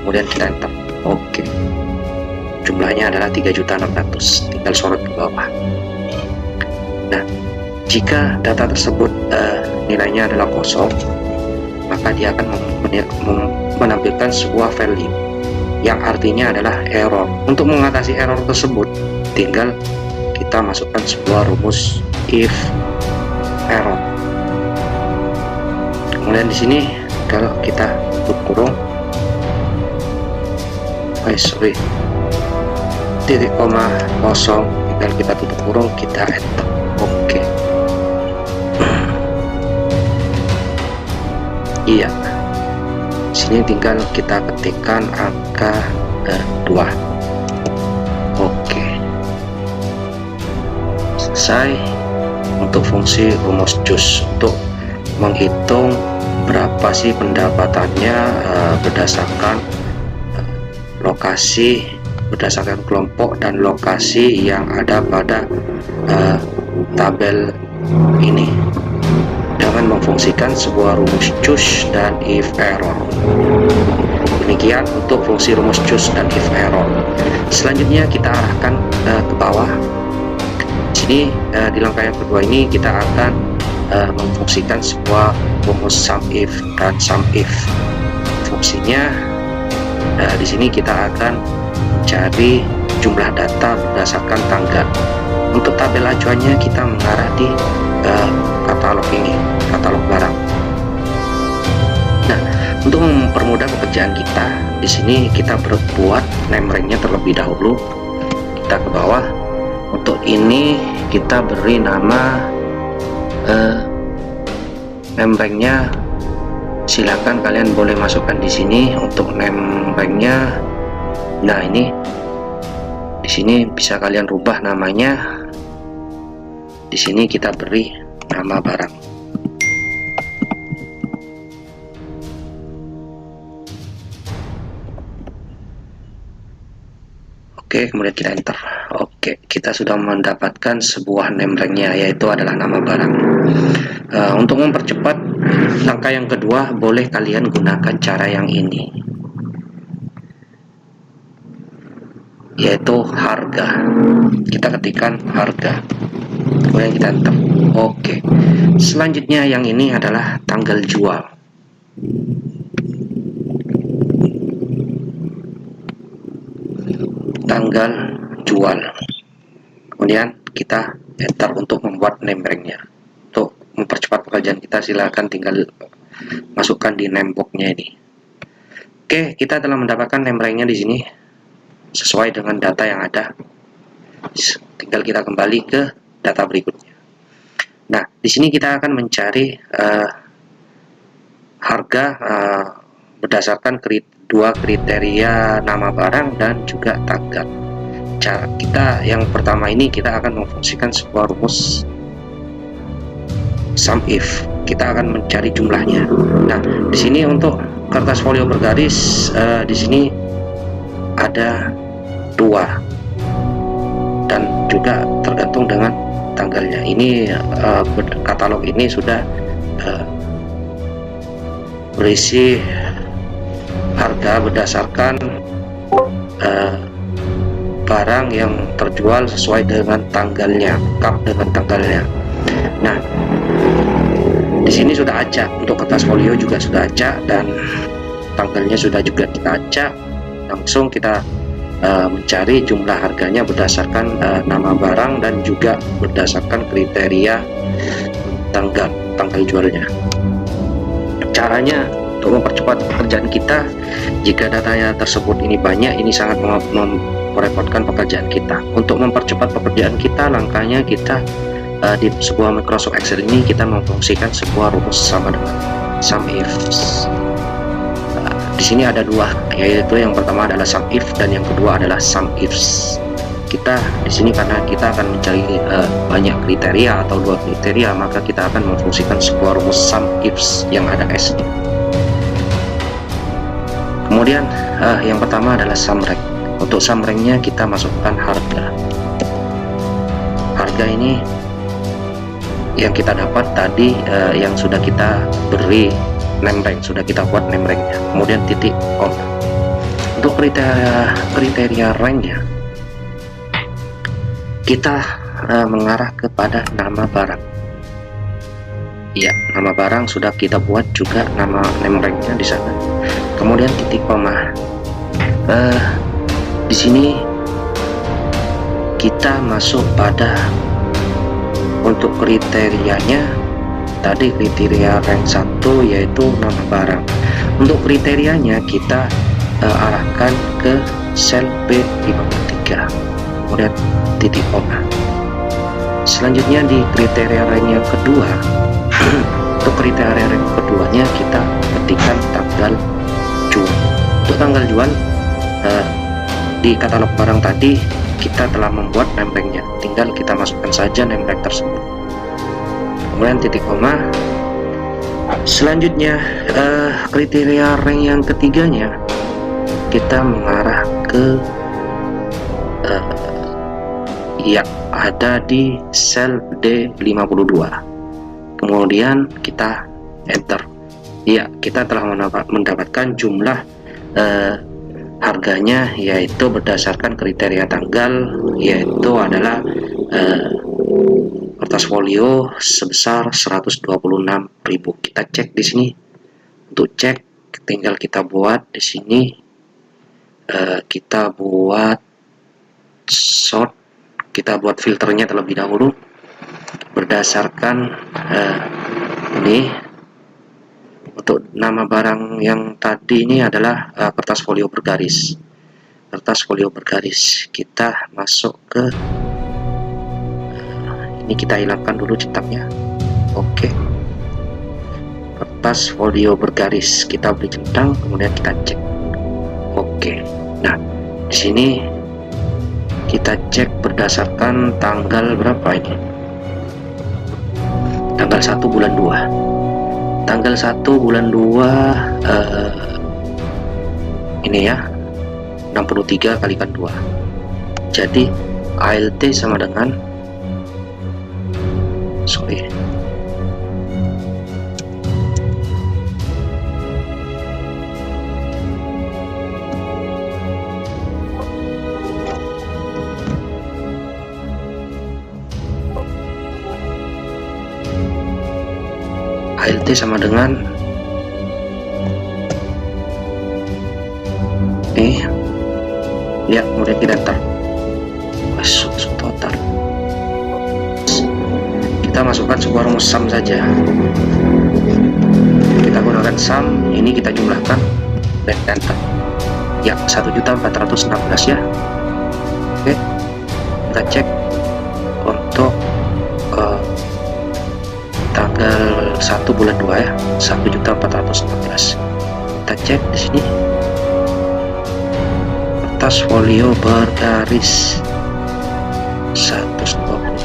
Speaker 1: kemudian kita enter. Oke, jumlahnya adalah 3.600.000, tinggal sorot ke bawah. Nah, jika data tersebut nilainya adalah kosong, maka dia akan menampilkan sebuah value yang artinya adalah error. Untuk mengatasi error tersebut, tinggal kita masukkan sebuah rumus if error. Kemudian di sini kalau kita tutup kurung, titik koma kosong, tinggal kita tutup kurung, kita enter. Oke. Iya, sini tinggal kita ketikkan angka 2. Oke, selesai. Untuk fungsi rumus JUS untuk menghitung berapa sih pendapatannya berdasarkan lokasi, berdasarkan kelompok dan lokasi yang ada pada tabel ini dengan memfungsikan sebuah rumus JUS dan if error. Demikian untuk fungsi rumus JUS dan if error. Selanjutnya kita arahkan ke bawah. Sini di langkah yang kedua ini kita akan memfungsikan sebuah rumus sum if dan sum if. Fungsinya di sini kita akan mencari jumlah data berdasarkan tanggal. Untuk tabel acuannya kita mengarah di katalog ini, katalog barang. Nah, untuk mempermudah pekerjaan kita, di sini kita berbuat name rank-nya terlebih dahulu. Kita ke bawah. Untuk ini kita beri nama name rank-nya. Silakan kalian boleh masukkan di sini untuk name rank-nya. Nah, ini di sini bisa kalian rubah namanya. Di sini kita beri nama barang. Oke, kemudian kita enter. Oke, kita sudah mendapatkan sebuah name rank-nya, yaitu adalah nama barang. Untuk mempercepat langkah yang kedua, boleh kalian gunakan cara yang ini, yaitu harga. Kita ketikkan harga, kemudian kita enter. Oke, selanjutnya yang ini adalah tanggal jual. Tanggal jual, kemudian kita enter untuk membuat name rank-nya. Untuk mempercepat pekerjaan kita, silakan tinggal masukkan di name box-nya ini. Oke, kita telah mendapatkan name rank-nya di sini sesuai dengan data yang ada. Tinggal kita kembali ke data berikutnya. Nah, di sini kita akan mencari harga berdasarkan dua kriteria nama barang dan juga tanggal. Cara kita yang pertama ini, kita akan memfungsikan sebuah rumus sum if. Kita akan mencari jumlahnya. Nah, di sini untuk kertas folio bergaris, di sini ada 2 dan juga tergantung dengan tanggalnya. Ini katalog ini sudah berisi harga berdasarkan barang yang terjual sesuai dengan tanggalnya, kap dengan tanggalnya. Nah, di sini sudah acak, untuk kertas folio juga sudah acak dan tanggalnya sudah juga kita acak. Langsung kita mencari jumlah harganya berdasarkan nama barang dan juga berdasarkan kriteria tanggal jualnya. Caranya untuk mempercepat pekerjaan kita, jika datanya tersebut ini banyak, ini sangat merepotkan pekerjaan kita. Untuk mempercepat pekerjaan kita, langkahnya kita di sebuah Microsoft Excel ini kita memfungsikan sebuah rumus sama dengan sum if. Di sini ada 2, yaitu yang pertama adalah sum if dan yang kedua adalah sum ifs. Kita di sini karena kita akan mencari banyak kriteria atau 2 kriteria, maka kita akan memfungsikan sebuah rumus sum ifs yang ada s-nya. Kemudian yang pertama adalah sum rank. Untuk sum rank-nya kita masukkan harga. harga ini yang kita dapat tadi, yang sudah kita beri name rank, sudah kita buat name ranknya, kemudian titik koma. Untuk kriteria ranknya, kita mengarah kepada nama barang. Ya, nama barang sudah kita buat juga nama name ranknya di sana. Kemudian titik koma. Di sini kita masuk pada untuk kriterianya. Tadi kriteria rank 1 yaitu nama barang. Untuk kriterianya kita arahkan ke sel B53, kemudian titik koma. Selanjutnya di kriteria rank yang kedua, untuk kriteria rank keduanya kita ketikkan tanggal jual. Untuk tanggal jual, di katalog barang tadi kita telah membuat name ranknya, tinggal kita masukkan saja name rank tersebut, kemudian titik koma. Selanjutnya kriteria rank yang ketiganya kita mengarah ke ya, ada di sel D52, kemudian kita enter. Ya, kita telah mendapatkan jumlah harganya, yaitu berdasarkan kriteria tanggal, yaitu adalah kertas folio sebesar 126.000. Kita cek di sini. Untuk cek tinggal kita buat di sini, kita buat sort, kita buat filternya terlebih dahulu berdasarkan ini. Untuk nama barang yang tadi ini adalah kertas folio bergaris. Kertas folio bergaris, kita masuk ke ini, kita hilangkan dulu cetaknya. Oke, kertas folio bergaris, kita beri centang, kemudian kita cek. Oke, nah di sini kita cek berdasarkan tanggal berapa ini, tanggal 1 bulan 2. Tanggal 1 bulan 2 ini ya, 63 kalikan 2. Jadi ALT sama dengan ALT sama dengan lihat, kemudian kita enter total. Kita masukkan sebuah rumus sum saja. Kita gunakan sum, ini kita jumlahkan dan enter. Ya, 1.416 ya. Oke, kita cek untuk tanggal 1 bulan 2 ya, 1.416. Kita cek di sini kertas folio bergaris 120.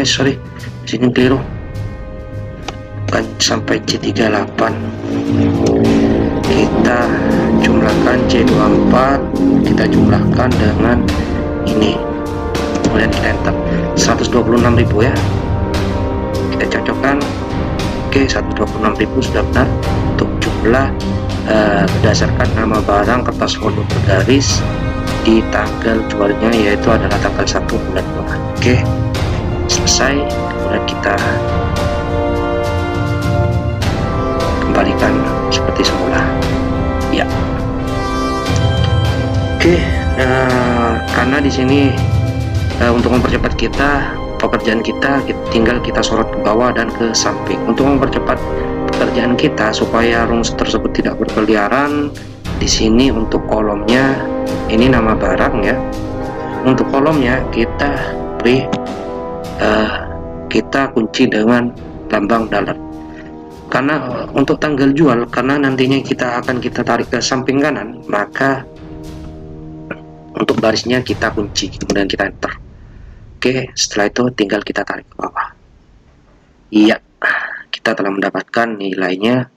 Speaker 1: Sorry, sini keliru, bukan sampai C38. Kita jumlahkan C24, kita jumlahkan dengan ini, kemudian kita enter. 126.000 ya, kita cocokkan. Oke, 126.000 sudah benar. Untuk jumlah berdasarkan nama barang kertas folio bergaris di tanggal jualnya, yaitu adalah tanggal 1 bulan 2. Oke, selesai. Kemudian kita kembalikan seperti semula ya. Oke, karena di sini untuk mempercepat pekerjaan kita tinggal kita sorot ke bawah dan ke samping. Untuk mempercepat pekerjaan kita supaya rumus tersebut tidak berkeliaran, di sini untuk kolomnya ini nama barang ya. Untuk kolomnya kita beri kita kunci dengan lambang dalar. Karena untuk tanggal jual, karena nantinya kita tarik ke samping kanan, maka Untuk barisnya kita kunci, kemudian kita enter. Oke, setelah itu tinggal kita tarik ke bawah. Iya, kita telah mendapatkan nilainya,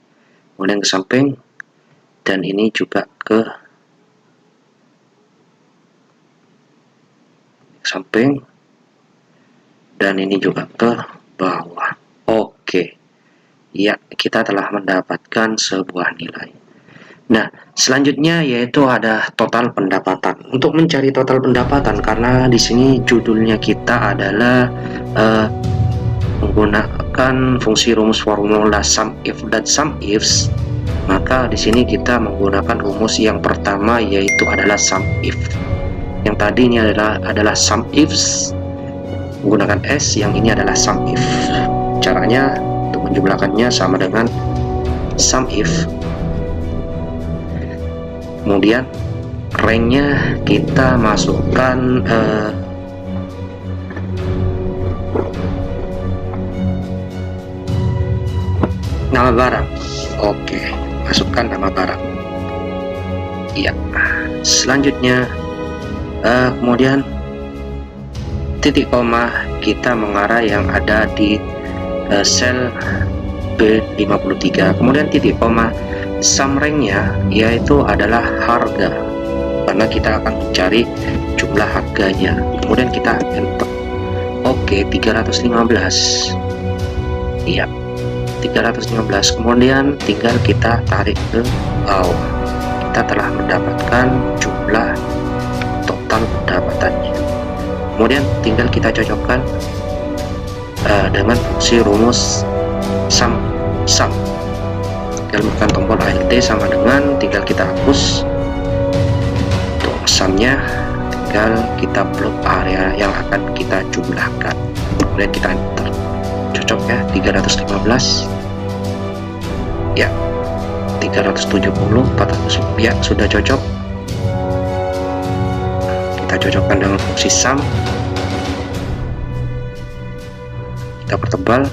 Speaker 1: kemudian ke samping, dan ini juga ke samping, dan ini juga ke bawah. Oke, ya, kita telah mendapatkan sebuah nilai. Nah, selanjutnya yaitu ada total pendapatan. Untuk mencari total pendapatan, karena di sini judulnya kita adalah menggunakan fungsi rumus formula sum if dan sum ifs, maka di sini kita menggunakan rumus yang pertama yaitu adalah sum if. Yang tadi ini adalah sum ifs menggunakan s, yang ini adalah sum if. Caranya untuk menjumlahkannya sama dengan sum if. Kemudian ranknya kita masukkan nama barang. Oke, masukkan nama barang. Iya. Selanjutnya kemudian titik koma kita mengarah yang ada di sel B53. Kemudian titik koma sum ranknya yaitu adalah harga, karena kita akan mencari jumlah harganya. Kemudian kita enter. Oke, 315. Iya, 315. Kemudian tinggal kita tarik ke bawah. Kita telah mendapatkan jumlah total pendapatannya. Kemudian tinggal kita cocokkan dengan fungsi rumus sum. Tinggal menekan tombol Alt sama dengan, tinggal kita hapus untuk sumnya, tinggal kita blok area yang akan kita jumlahkan, kemudian kita enter. Cocok ya, 315 ya, 370, 400 ya, sudah cocok. Kita cocokkan dengan fungsi sum, kita pertebal.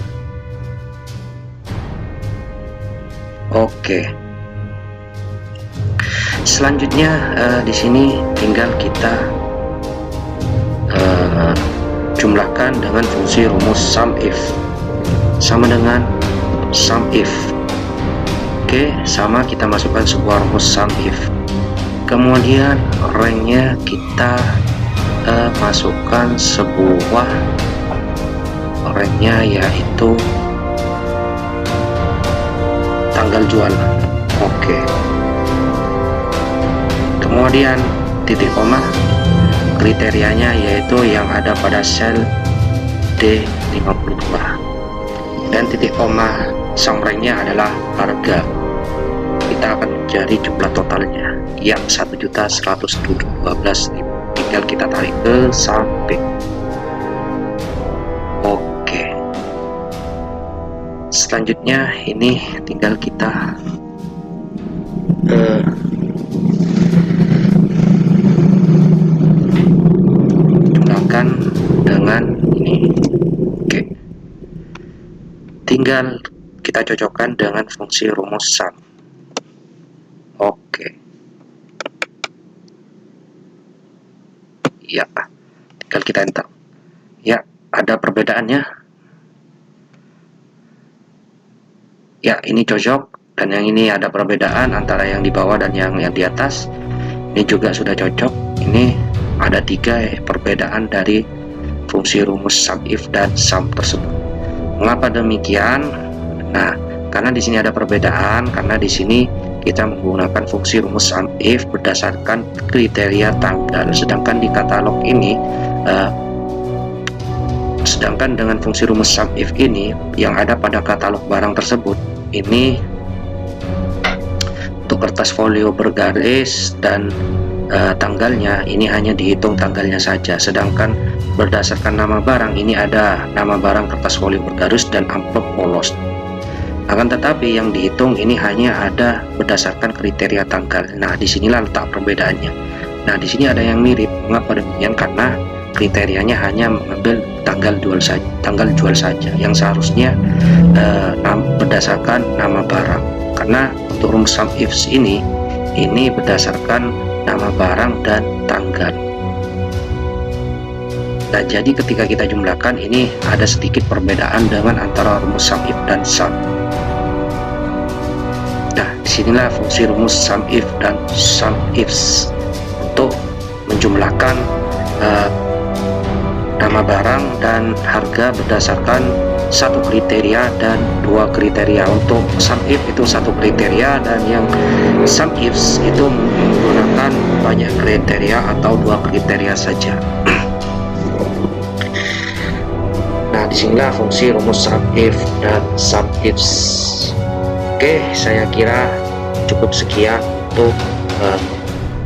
Speaker 1: Oke. Selanjutnya di sini tinggal kita jumlahkan dengan fungsi rumus sum if, sama dengan sum if. Oke, sama, kita masukkan sebuah rumus sum if. Kemudian ranknya kita masukkan sebuah ranknya yaitu tanggal jual. Oke. Kemudian titik koma kriterianya yaitu yang ada pada sel D52, dan titik koma sum ranknya adalah harga. Kita akan mencari jumlah totalnya yang 1.112.000. Tinggal kita tarik ke samping. Selanjutnya ini tinggal kita jumlahkan dengan ini. Oke, tinggal kita cocokkan dengan fungsi rumus sum. Oke, ya, tinggal kita enter. Ya, ada perbedaannya. Ya, ini cocok, dan yang ini ada perbedaan antara yang di bawah dan yang di atas. Ini juga sudah cocok. Ini ada 3 perbedaan dari fungsi rumus sum if dan sum tersebut. Mengapa demikian? Nah, karena di sini ada perbedaan, karena di sini kita menggunakan fungsi rumus sum if berdasarkan kriteria tanggal, sedangkan di katalog ini sedangkan dengan fungsi rumus sum if ini yang ada pada katalog barang tersebut, ini untuk kertas folio bergaris dan tanggalnya ini hanya dihitung tanggalnya saja, sedangkan berdasarkan nama barang ini ada nama barang kertas folio bergaris dan amplop polos. Akan tetapi yang dihitung ini hanya ada berdasarkan kriteria tanggal. Nah, disinilah letak perbedaannya. Nah, di sini ada yang mirip. Mengapa demikian? Karena kriterianya hanya mengambil tanggal jual saja, yang seharusnya berdasarkan nama barang. Karena untuk rumus sum ifs ini berdasarkan nama barang, dan tanggal. Nah, jadi ketika kita jumlahkan ini ada sedikit perbedaan dengan antara rumus sum if dan sum. Nah, disinilah fungsi rumus sum if dan sum ifs untuk menjumlahkan nama barang dan harga berdasarkan satu kriteria dan dua kriteria. Untuk sum if itu satu kriteria, dan yang sum ifs itu menggunakan banyak kriteria atau dua kriteria saja. Nah, disinilah fungsi rumus sum if dan sum ifs. Oke, saya kira cukup sekian untuk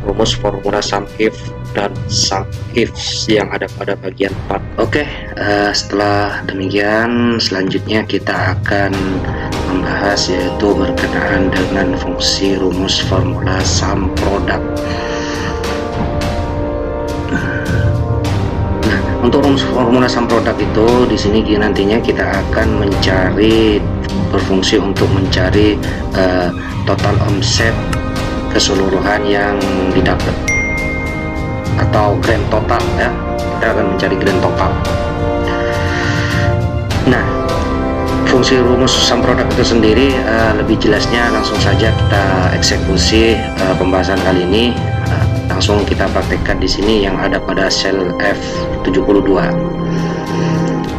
Speaker 1: rumus formula sum if dan sum ifs yang ada pada bagian 4. Oke, setelah demikian selanjutnya kita akan membahas yaitu berkenaan dengan fungsi rumus formula sum product. Nah, untuk rumus formula sum product itu di sini nantinya kita akan mencari, berfungsi untuk mencari total omset keseluruhan yang didapat atau grand total ya. Kita akan mencari grand total. Nah, fungsi rumus sum product itu sendiri lebih jelasnya langsung saja kita eksekusi pembahasan kali ini. Langsung kita praktekkan di sini yang ada pada sel F72.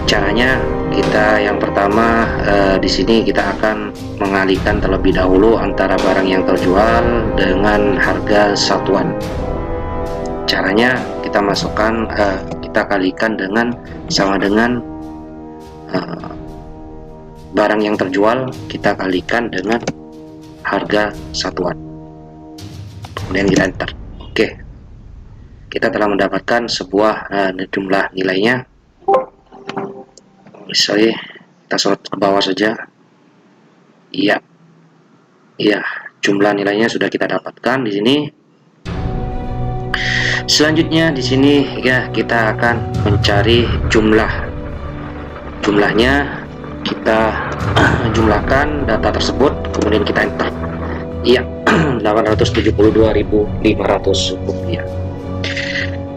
Speaker 1: Caranya kita yang pertama di sini kita akan mengalihkan terlebih dahulu antara barang yang terjual dengan harga satuan. Caranya kita masukkan, kita kalikan dengan sama dengan barang yang terjual kita kalikan dengan harga satuan, kemudian kita enter. Oke, kita telah mendapatkan sebuah jumlah nilainya. Misalnya kita sorot ke bawah saja. Iya, jumlah nilainya sudah kita dapatkan di sini. Selanjutnya di sini ya kita akan mencari jumlahnya. Kita jumlahkan data tersebut, kemudian kita enter. Iya, 872.500 rupiah.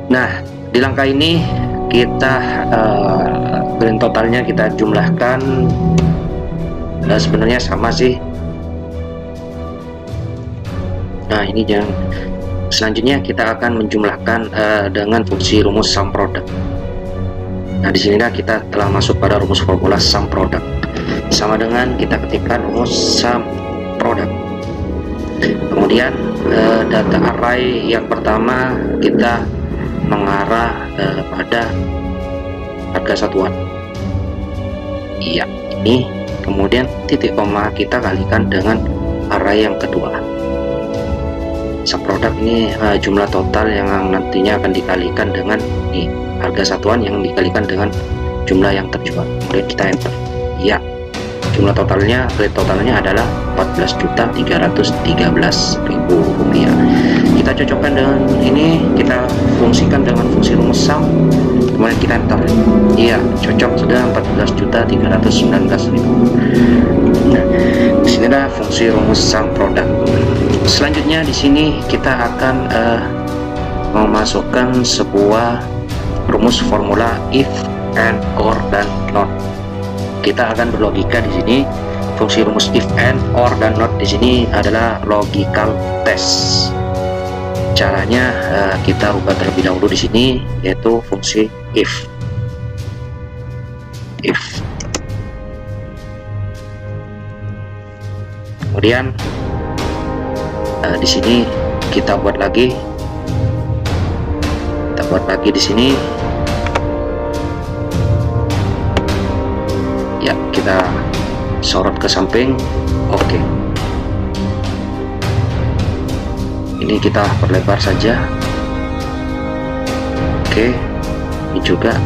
Speaker 1: Nah, di langkah ini kita grand totalnya kita jumlahkan. Nah, sebenarnya sama sih. Nah, ini jangan. Selanjutnya kita akan menjumlahkan dengan fungsi rumus sum product. Nah, disinilah kita telah masuk pada rumus formula sum product. Sama dengan kita ketikkan rumus sum product. Kemudian data array yang pertama kita mengarah pada harga satuan. Iya, ini kemudian titik koma kita kalikan dengan array yang kedua. Sum product ini jumlah total yang nantinya akan dikalikan dengan harga satuan yang dikalikan dengan jumlah yang terjual. Kemudian kita enter. Iya, jumlah totalnya, rate totalnya adalah 14.313.000 rupiah. Kita cocokkan dengan ini, kita fungsikan dengan fungsi rumus sum, kemudian kita enter. Iya, cocok sudah 14.319.000. Nah, disinilah fungsi rumus sum product. Selanjutnya di sini kita akan memasukkan sebuah rumus formula if, and, or, dan not. Kita akan berlogika di sini. Fungsi rumus if, and, or, dan not di sini adalah logical test. Caranya kita rubah terlebih dahulu di sini, yaitu fungsi if. Kemudian di sini kita buat lagi. Di sini. Ya, kita sorot ke samping. Oke. Ini kita perlebar saja. Oke. Ini juga.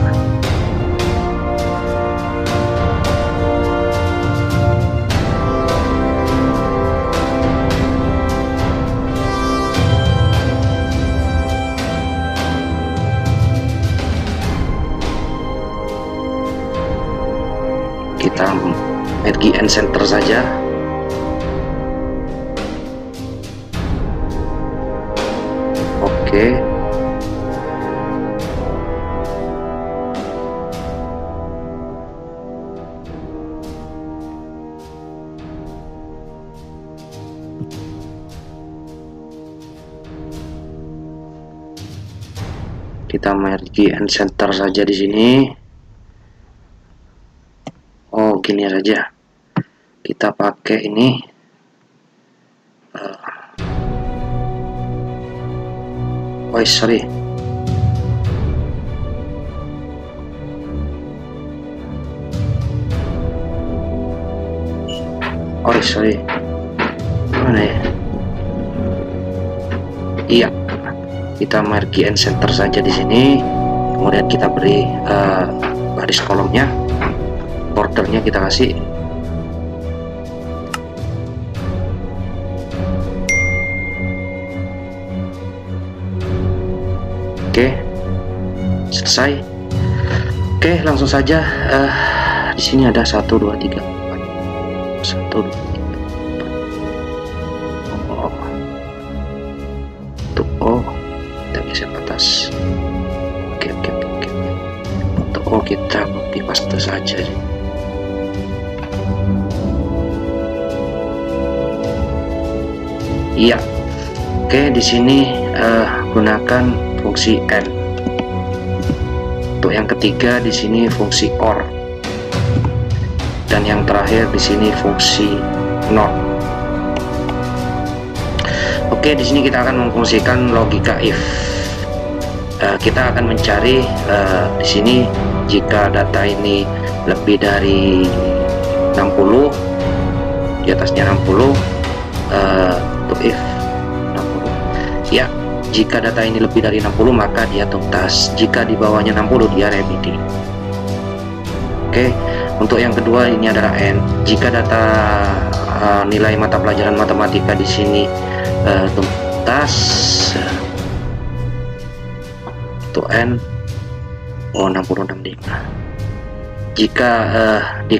Speaker 1: Kita merge and center saja. Oke. Kita merge and center saja di sini. Oh, gini saja. Kita pakai ini. Oh, sorry. Oh, sorry. Mana ya? Iya. Kita merge and center saja di sini, kemudian kita beri baris kolomnya, bordernya kita kasih. Oke, selesai. Oke, langsung saja. Di sini ada 1 2 3 4 1 2 3 atas. Oke. Untuk kita copy paste saja. Iya. Oke, di sini gunakan fungsi N. Untuk yang ketiga di sini fungsi OR. Dan yang terakhir di sini fungsi NOT. Oke, di sini kita akan memfungsikan logika if. Kita akan mencari di sini jika data ini lebih dari 60, di atasnya 60, untuk if 60. Ya, jika data ini lebih dari 60 maka dia tuntas. Jika di bawahnya 60 dia remedi. Oke, untuk yang kedua ini adalah N. Jika data nilai mata pelajaran matematika di sini tuntas, untuk N 6065. Jika di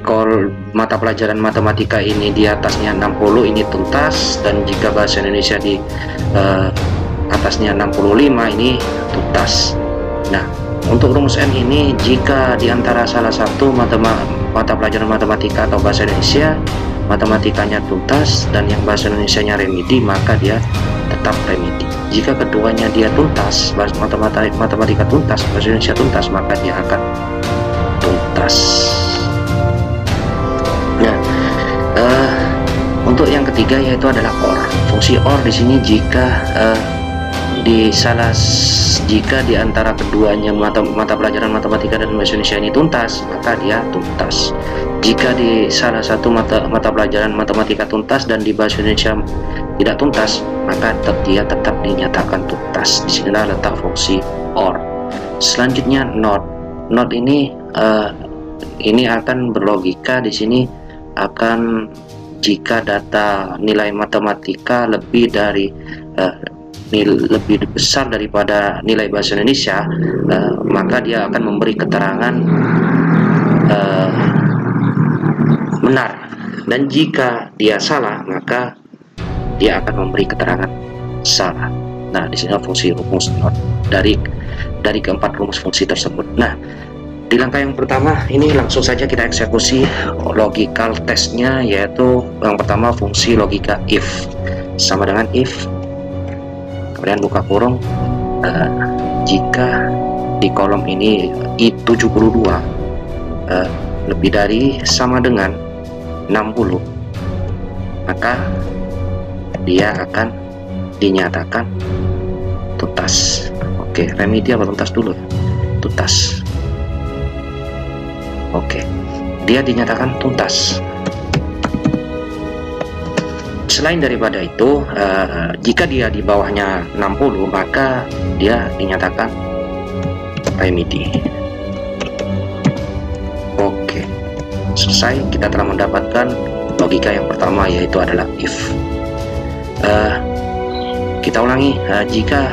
Speaker 1: mata pelajaran matematika ini di atasnya 60 ini tuntas, dan jika bahasa Indonesia di atasnya 65 ini tuntas. Nah, untuk rumus N ini jika di antara salah satu mata pelajaran matematika atau bahasa Indonesia matematikanya tuntas dan yang bahasa Indonesianya remedi, maka dia tetap remedi. Jika keduanya dia tuntas, matematika tuntas, bahasa Indonesia tuntas, maka dia akan tuntas. Nah, untuk yang ketiga yaitu adalah OR. Fungsi OR di sini jika jika di antara keduanya mata pelajaran matematika dan bahasa Indonesia ini tuntas, maka dia tuntas. Jika di salah satu mata pelajaran matematika tuntas dan di bahasa Indonesia tidak tuntas, maka dia tetap dinyatakan tuntas. Di sinilah letak fungsi OR. Selanjutnya NOT. NOT ini akan berlogika di sini akan jika data nilai matematika lebih besar daripada nilai bahasa Indonesia, maka dia akan memberi keterangan benar, dan jika dia salah maka dia akan memberi keterangan salah. Nah, di sini fungsi rumus NOT dari keempat rumus fungsi tersebut. Nah, di langkah yang pertama ini langsung saja kita eksekusi logical testnya, yaitu yang pertama fungsi logika if sama dengan if, kemudian buka kurung, jika di kolom ini I72 lebih dari sama dengan 60, maka dia akan dinyatakan tuntas. Oke, remedi apa tuntas dulu? Tuntas. Oke, dia dinyatakan tuntas. Selain daripada itu, jika dia di bawahnya 60, maka dia dinyatakan remedi. Oke, selesai. Kita telah mendapatkan logika yang pertama, yaitu adalah if. Kita ulangi, jika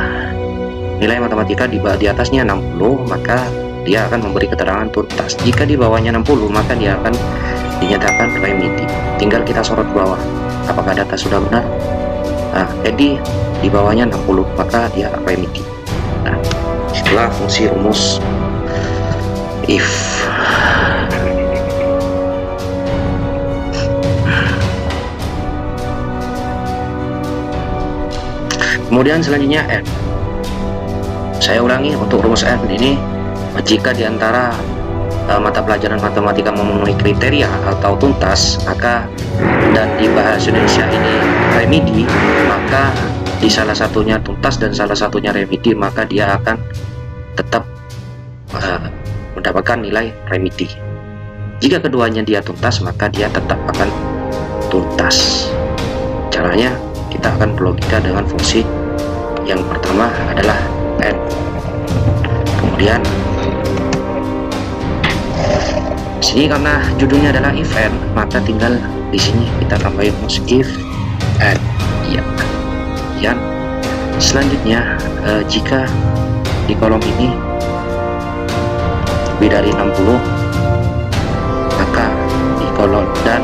Speaker 1: nilai matematika di atasnya 60, maka dia akan memberi keterangan tuntas. Jika di bawahnya 60, maka dia akan dinyatakan remedi. Tinggal kita sorot bawah, apakah data sudah benar. Jadi di bawahnya 60, maka dia remedi. Nah, setelah fungsi rumus if. Kemudian selanjutnya and. Saya ulangi, untuk rumus and ini, jika diantara mata pelajaran matematika memenuhi kriteria atau tuntas, maka dan di bahasa Indonesia ini remedi, maka di salah satunya tuntas dan salah satunya remedi, maka dia akan tetap mendapatkan nilai remedi. Jika keduanya dia tuntas, maka dia tetap akan tuntas. Caranya kita akan berlogika dengan fungsi yang pertama adalah and. Kemudian sini karena judulnya adalah if and, maka tinggal di sini kita tambahin rumus if and. Ya. Kemudian selanjutnya jika di kolom ini lebih dari 60, maka di kolom dan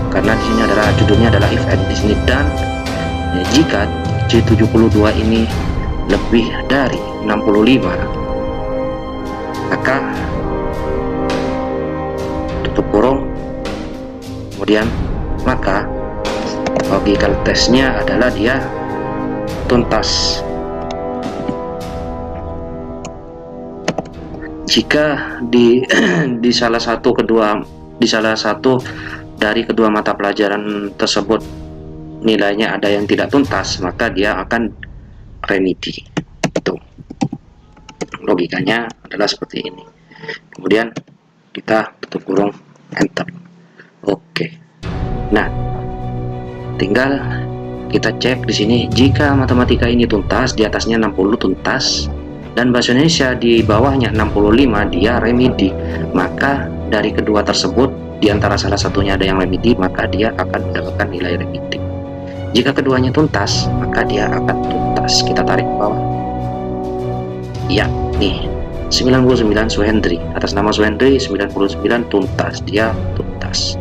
Speaker 1: karena di sini adalah judulnya adalah if and, di sini dan ya, jika C72 ini lebih dari 65, maka tutup kurung, kemudian maka logical testnya adalah dia tuntas. Jika di salah satu dari kedua mata pelajaran tersebut nilainya ada yang tidak tuntas, maka dia akan remedi. Itu logikanya adalah seperti ini. Kemudian kita tutup kurung, enter. Oke. Nah, tinggal kita cek di sini, jika matematika ini tuntas, di atasnya 60 tuntas, dan bahasa Indonesia di bawahnya 65 dia remedi, maka dari kedua tersebut di antara salah satunya ada yang remedi, maka dia akan mendapatkan nilai remedi. Jika keduanya tuntas, maka dia akan tuntas. Kita tarik ke bawah. Ya, nih 99 Suhendri, atas nama Suhendri 99 tuntas, dia tuntas.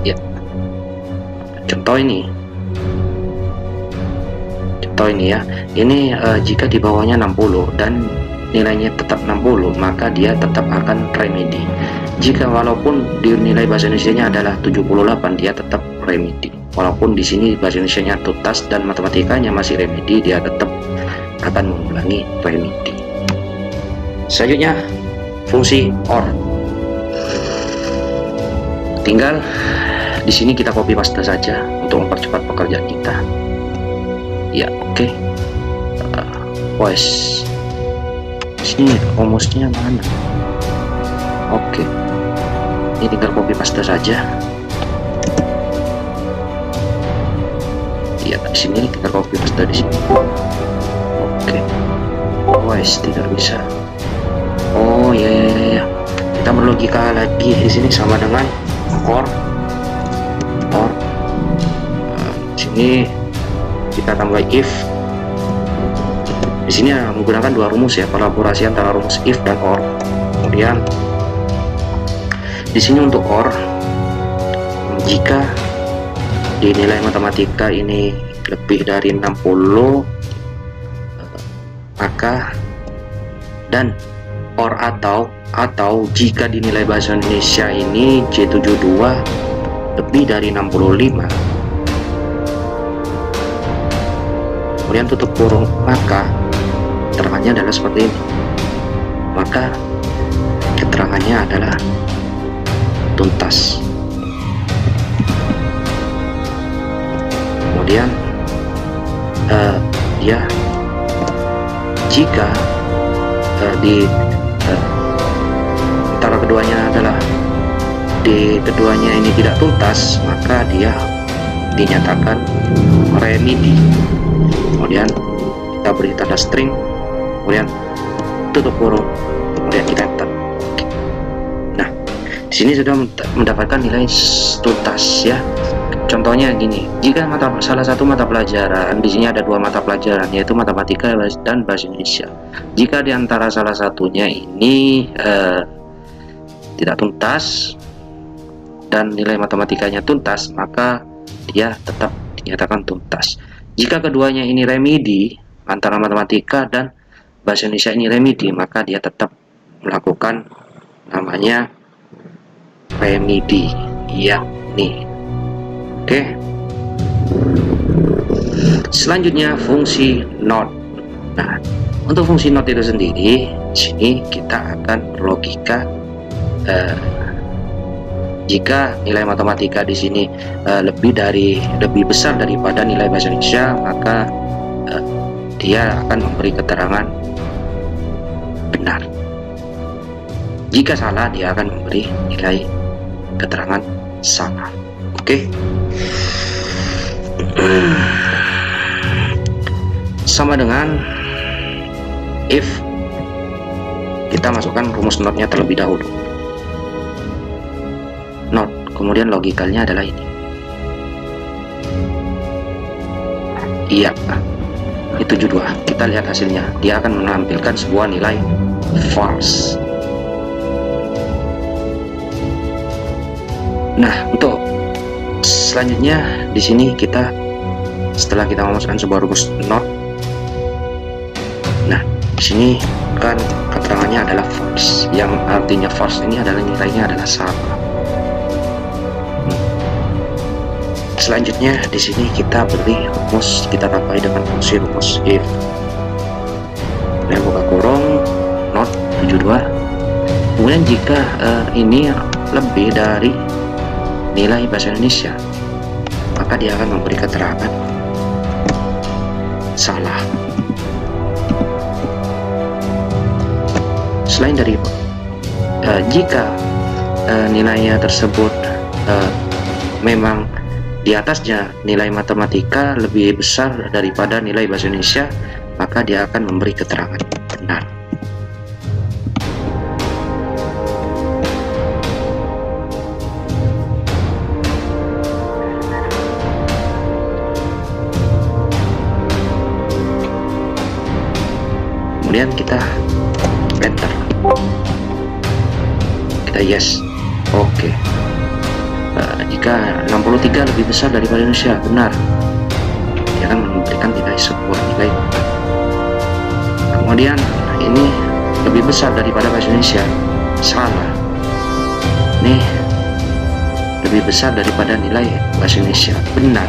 Speaker 1: Ya, contoh ini ya, ini jika di bawahnya 60 dan nilainya tetap 60, maka dia tetap akan remedi. Jika walaupun di nilai bahasa Indonesia-nya adalah 78, dia tetap remedi. Walaupun di sini bahasa Indonesia-nya tuntas dan matematikanya masih remedi, dia tetap akan mengulangi remedi. Selanjutnya fungsi OR. Tinggal di sini kita copy paste saja untuk mempercepat pekerjaan kita. Ya, oke. Wes. Sini rumusnya mana? Oke. Ini tinggal copy paste saja. Ya, di sini tinggal copy paste di sini. Oke. Wes, tidak bisa. Oh ya. Kita berlogika lagi di sini sama dengan OR. Di sini kita tambah if. Di sini menggunakan dua rumus ya, kolaborasi antara rumus if dan OR. Kemudian di sini untuk OR, jika di nilai matematika ini lebih dari 60, maka dan OR atau jika di nilai bahasa Indonesia ini C72 lebih dari 65, kemudian tutup kurung, maka keterangannya adalah seperti ini. Maka keterangannya adalah tuntas. Kemudian dia jika di antara keduanya adalah di keduanya ini tidak tuntas, maka dia dinyatakan remedi. Kemudian kita beri tanda string, kemudian tutup kurung, kemudian kita enter. Nah, di sini sudah mendapatkan nilai tuntas ya. Contohnya gini, jika salah satu mata pelajaran, di sini ada dua mata pelajaran, yaitu matematika dan bahasa Indonesia. Jika di antara salah satunya ini tidak tuntas dan nilai matematikanya tuntas, maka dia tetap dinyatakan tuntas. Jika keduanya ini remedi, antara matematika dan bahasa Indonesia ini remedi, maka dia tetap melakukan namanya remedi, ya nih. Oke. Selanjutnya fungsi not. Nah, untuk fungsi not itu sendiri, di sini kita akan logika. Jika nilai matematika di sini lebih besar daripada nilai bahasa Indonesia, maka dia akan memberi keterangan benar. Jika salah, dia akan memberi nilai keterangan salah. Oke. Sama dengan if, kita masukkan rumus notnya terlebih dahulu. Not, kemudian logikalnya adalah ini. Iya, itu juga. Kita lihat hasilnya. Dia akan menampilkan sebuah nilai false. Nah, untuk selanjutnya di sini kita, setelah kita memasukkan sebuah rumus not, nah di sini kan keterangannya adalah false. Yang artinya false ini adalah nilainya adalah salah. Selanjutnya di sini kita beri rumus, kita tambahi dengan fungsi rumus if. Nah, buka kurung not 72. Kemudian jika ini lebih dari nilai bahasa Indonesia, maka dia akan memberi keterangan salah. Selain dari jika nilainya tersebut memang di atasnya nilai matematika lebih besar daripada nilai bahasa Indonesia, maka dia akan memberi keterangan benar. Kemudian kita enter, kita yes, oke. Jika 63 lebih besar daripada Indonesia, benar, dia akan memberikan nilai sebuah nilai benar. Kemudian ini lebih besar daripada bahasa Indonesia, salah. Ini lebih besar daripada nilai bahasa Indonesia, benar.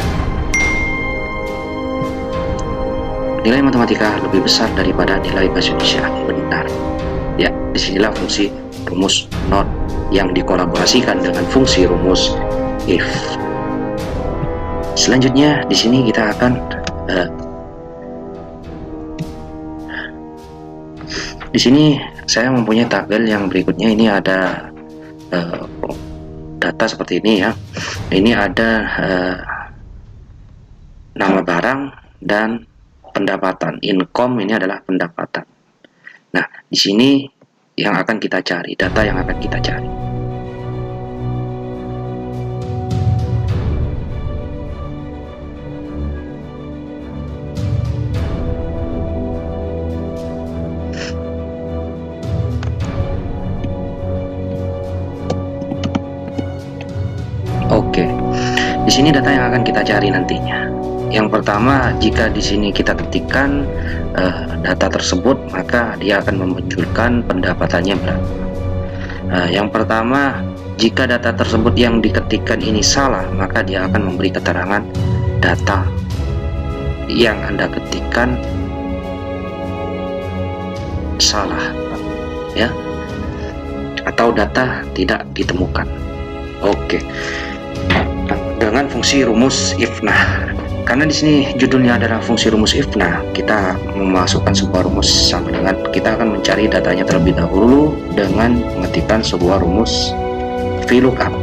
Speaker 1: Nilai matematika lebih besar daripada nilai bahasa Indonesia, benar. Ya, disinilah fungsi rumus not yang dikolaborasikan dengan fungsi rumus if. Selanjutnya di sini kita akan di sini saya mempunyai tabel yang berikutnya. Ini ada data seperti ini ya. Ini ada nama barang dan pendapatan. Income ini adalah pendapatan. Nah, di sini yang akan kita cari, data yang akan kita cari. Oke, di sini data yang akan kita cari nantinya. Yang pertama, jika di sini kita ketikkan data tersebut, maka dia akan memunculkan pendapatannya berapa. Yang pertama, jika data tersebut yang diketikkan ini salah, maka dia akan memberi keterangan data yang Anda ketikkan salah, ya, atau data tidak ditemukan. Oke. Dengan fungsi rumus if. Nah, karena di sini judulnya adalah fungsi rumus if, nah kita memasukkan sebuah rumus sama dengan kita akan mencari datanya terlebih dahulu dengan mengetikkan sebuah rumus VLOOKUP.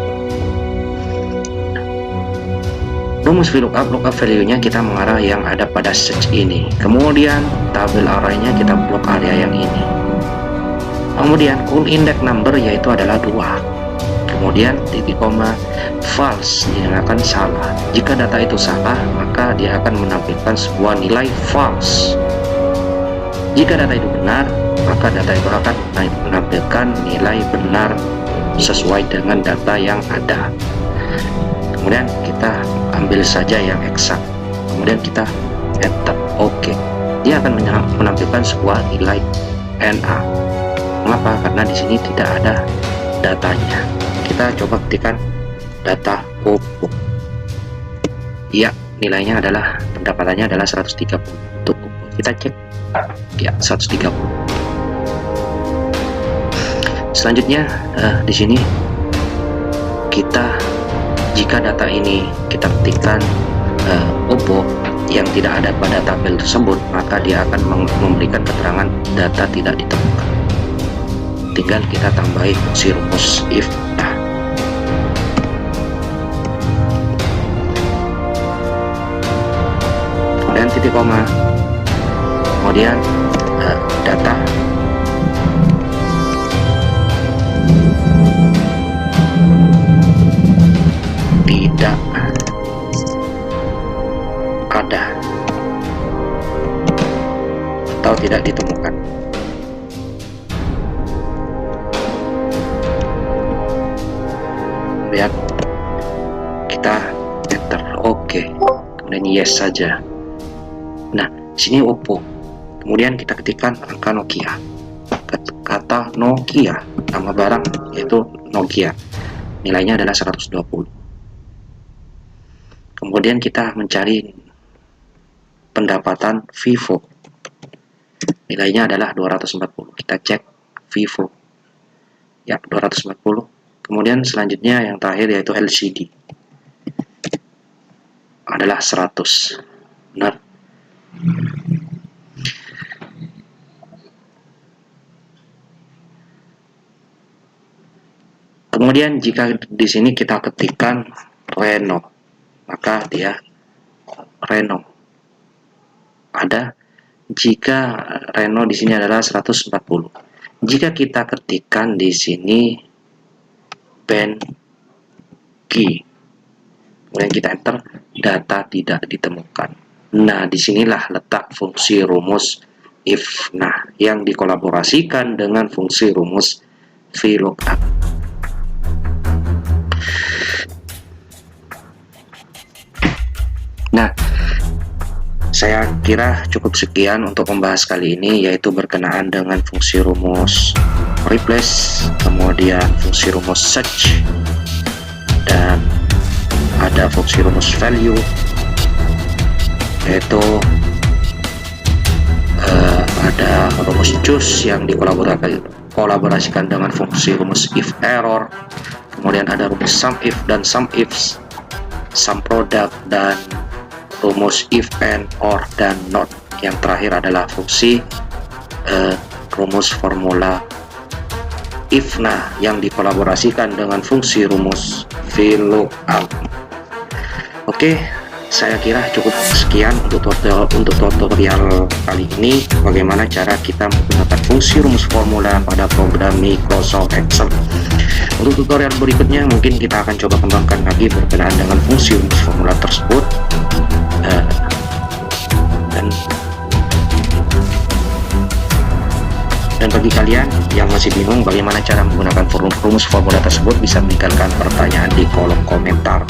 Speaker 1: Rumus VLOOKUP, lookup value-nya kita mengarah yang ada pada search ini. Kemudian tabel array-nya kita blok area yang ini. Kemudian call index number yaitu adalah 2. Kemudian titik koma false dinyatakan salah. Jika data itu salah, maka dia akan menampilkan sebuah nilai false. Jika data itu benar, maka data itu akan menampilkan nilai benar sesuai dengan data yang ada. Kemudian kita ambil saja yang eksak, kemudian kita enter. Oke. dia akan menampilkan sebuah nilai NA. Mengapa? Karena di sini tidak ada datanya. Kita coba ketikkan data OPPO. Ya, nilainya adalah, pendapatannya adalah 130 untuk OPPO. Kita cek, ya 130. Selanjutnya di sini kita, jika data ini kita ketikkan OPPO yang tidak ada pada tabel tersebut, maka dia akan memberikan keterangan data tidak ditemukan. Tinggal kita tambahi fungsi rumus if. Kemudian titik koma, kemudian data tidak ada atau tidak ditemukan. Kemudian kita enter, oke. Kemudian yes saja. Nah, sini OPPO. Kemudian kita ketikkan angka Nokia. Kata Nokia, nama barang yaitu Nokia. Nilainya adalah 120. Kemudian kita mencari pendapatan Vivo. Nilainya adalah 240. Kita cek Vivo. Ya, 240. Kemudian selanjutnya yang terakhir yaitu LCD. Adalah 100. Benar. Kemudian jika di sini kita ketikkan Reno, maka dia Reno ada. Jika Reno di sini adalah 140. Jika kita ketikkan di sini Benki, kemudian kita enter, data tidak ditemukan. Nah, disinilah letak fungsi rumus if. Nah, yang dikolaborasikan dengan fungsi rumus VLOOKUP. Nah, saya kira cukup sekian untuk membahas kali ini, yaitu berkenaan dengan fungsi rumus replace, kemudian fungsi rumus search, dan ada fungsi rumus value, yaitu ada rumus choose yang dikolaborasikan dengan fungsi rumus if error. Kemudian ada rumus sum if dan sum ifs, sum product, dan rumus if and or dan not. Yang terakhir adalah fungsi rumus formula if. Nah, yang dikolaborasikan dengan fungsi rumus VLOOKUP. Oke, saya kira cukup sekian untuk tutorial kali ini, bagaimana cara kita menggunakan fungsi rumus formula pada program Microsoft Excel. Untuk tutorial berikutnya mungkin kita akan coba kembangkan lagi berkenaan dengan fungsi rumus formula tersebut. Dan bagi kalian yang masih bingung bagaimana cara menggunakan rumus formula tersebut, bisa meninggalkan pertanyaan di kolom komentar.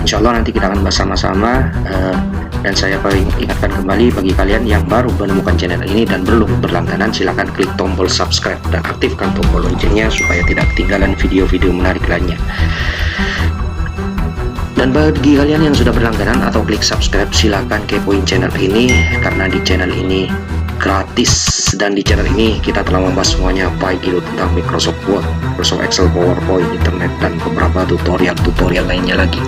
Speaker 1: Insya Allah nanti kita akan bahas sama-sama. Dan saya paling ingatkan kembali, bagi kalian yang baru menemukan channel ini dan belum berlangganan, silahkan klik tombol subscribe dan aktifkan tombol loncengnya supaya tidak ketinggalan video-video menarik lainnya. Dan bagi kalian yang sudah berlangganan atau klik subscribe, silahkan kepoin channel ini, karena di channel ini gratis, dan di channel ini kita telah membahas semuanya, baik itu tentang Microsoft Word, Microsoft Excel, PowerPoint, internet, dan beberapa tutorial lainnya lagi.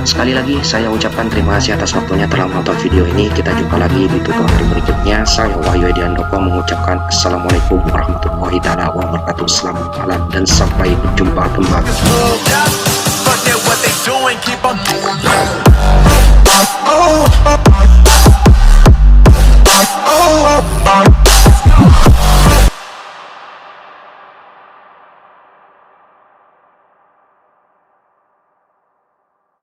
Speaker 1: Sekali lagi saya ucapkan terima kasih atas waktunya telah menonton video ini. Kita jumpa lagi di tutorial berikutnya. Saya Wahyu Ediandoko mengucapkan Assalamualaikum warahmatullahi wabarakatuh. Selamat malam dan sampai berjumpa kembali.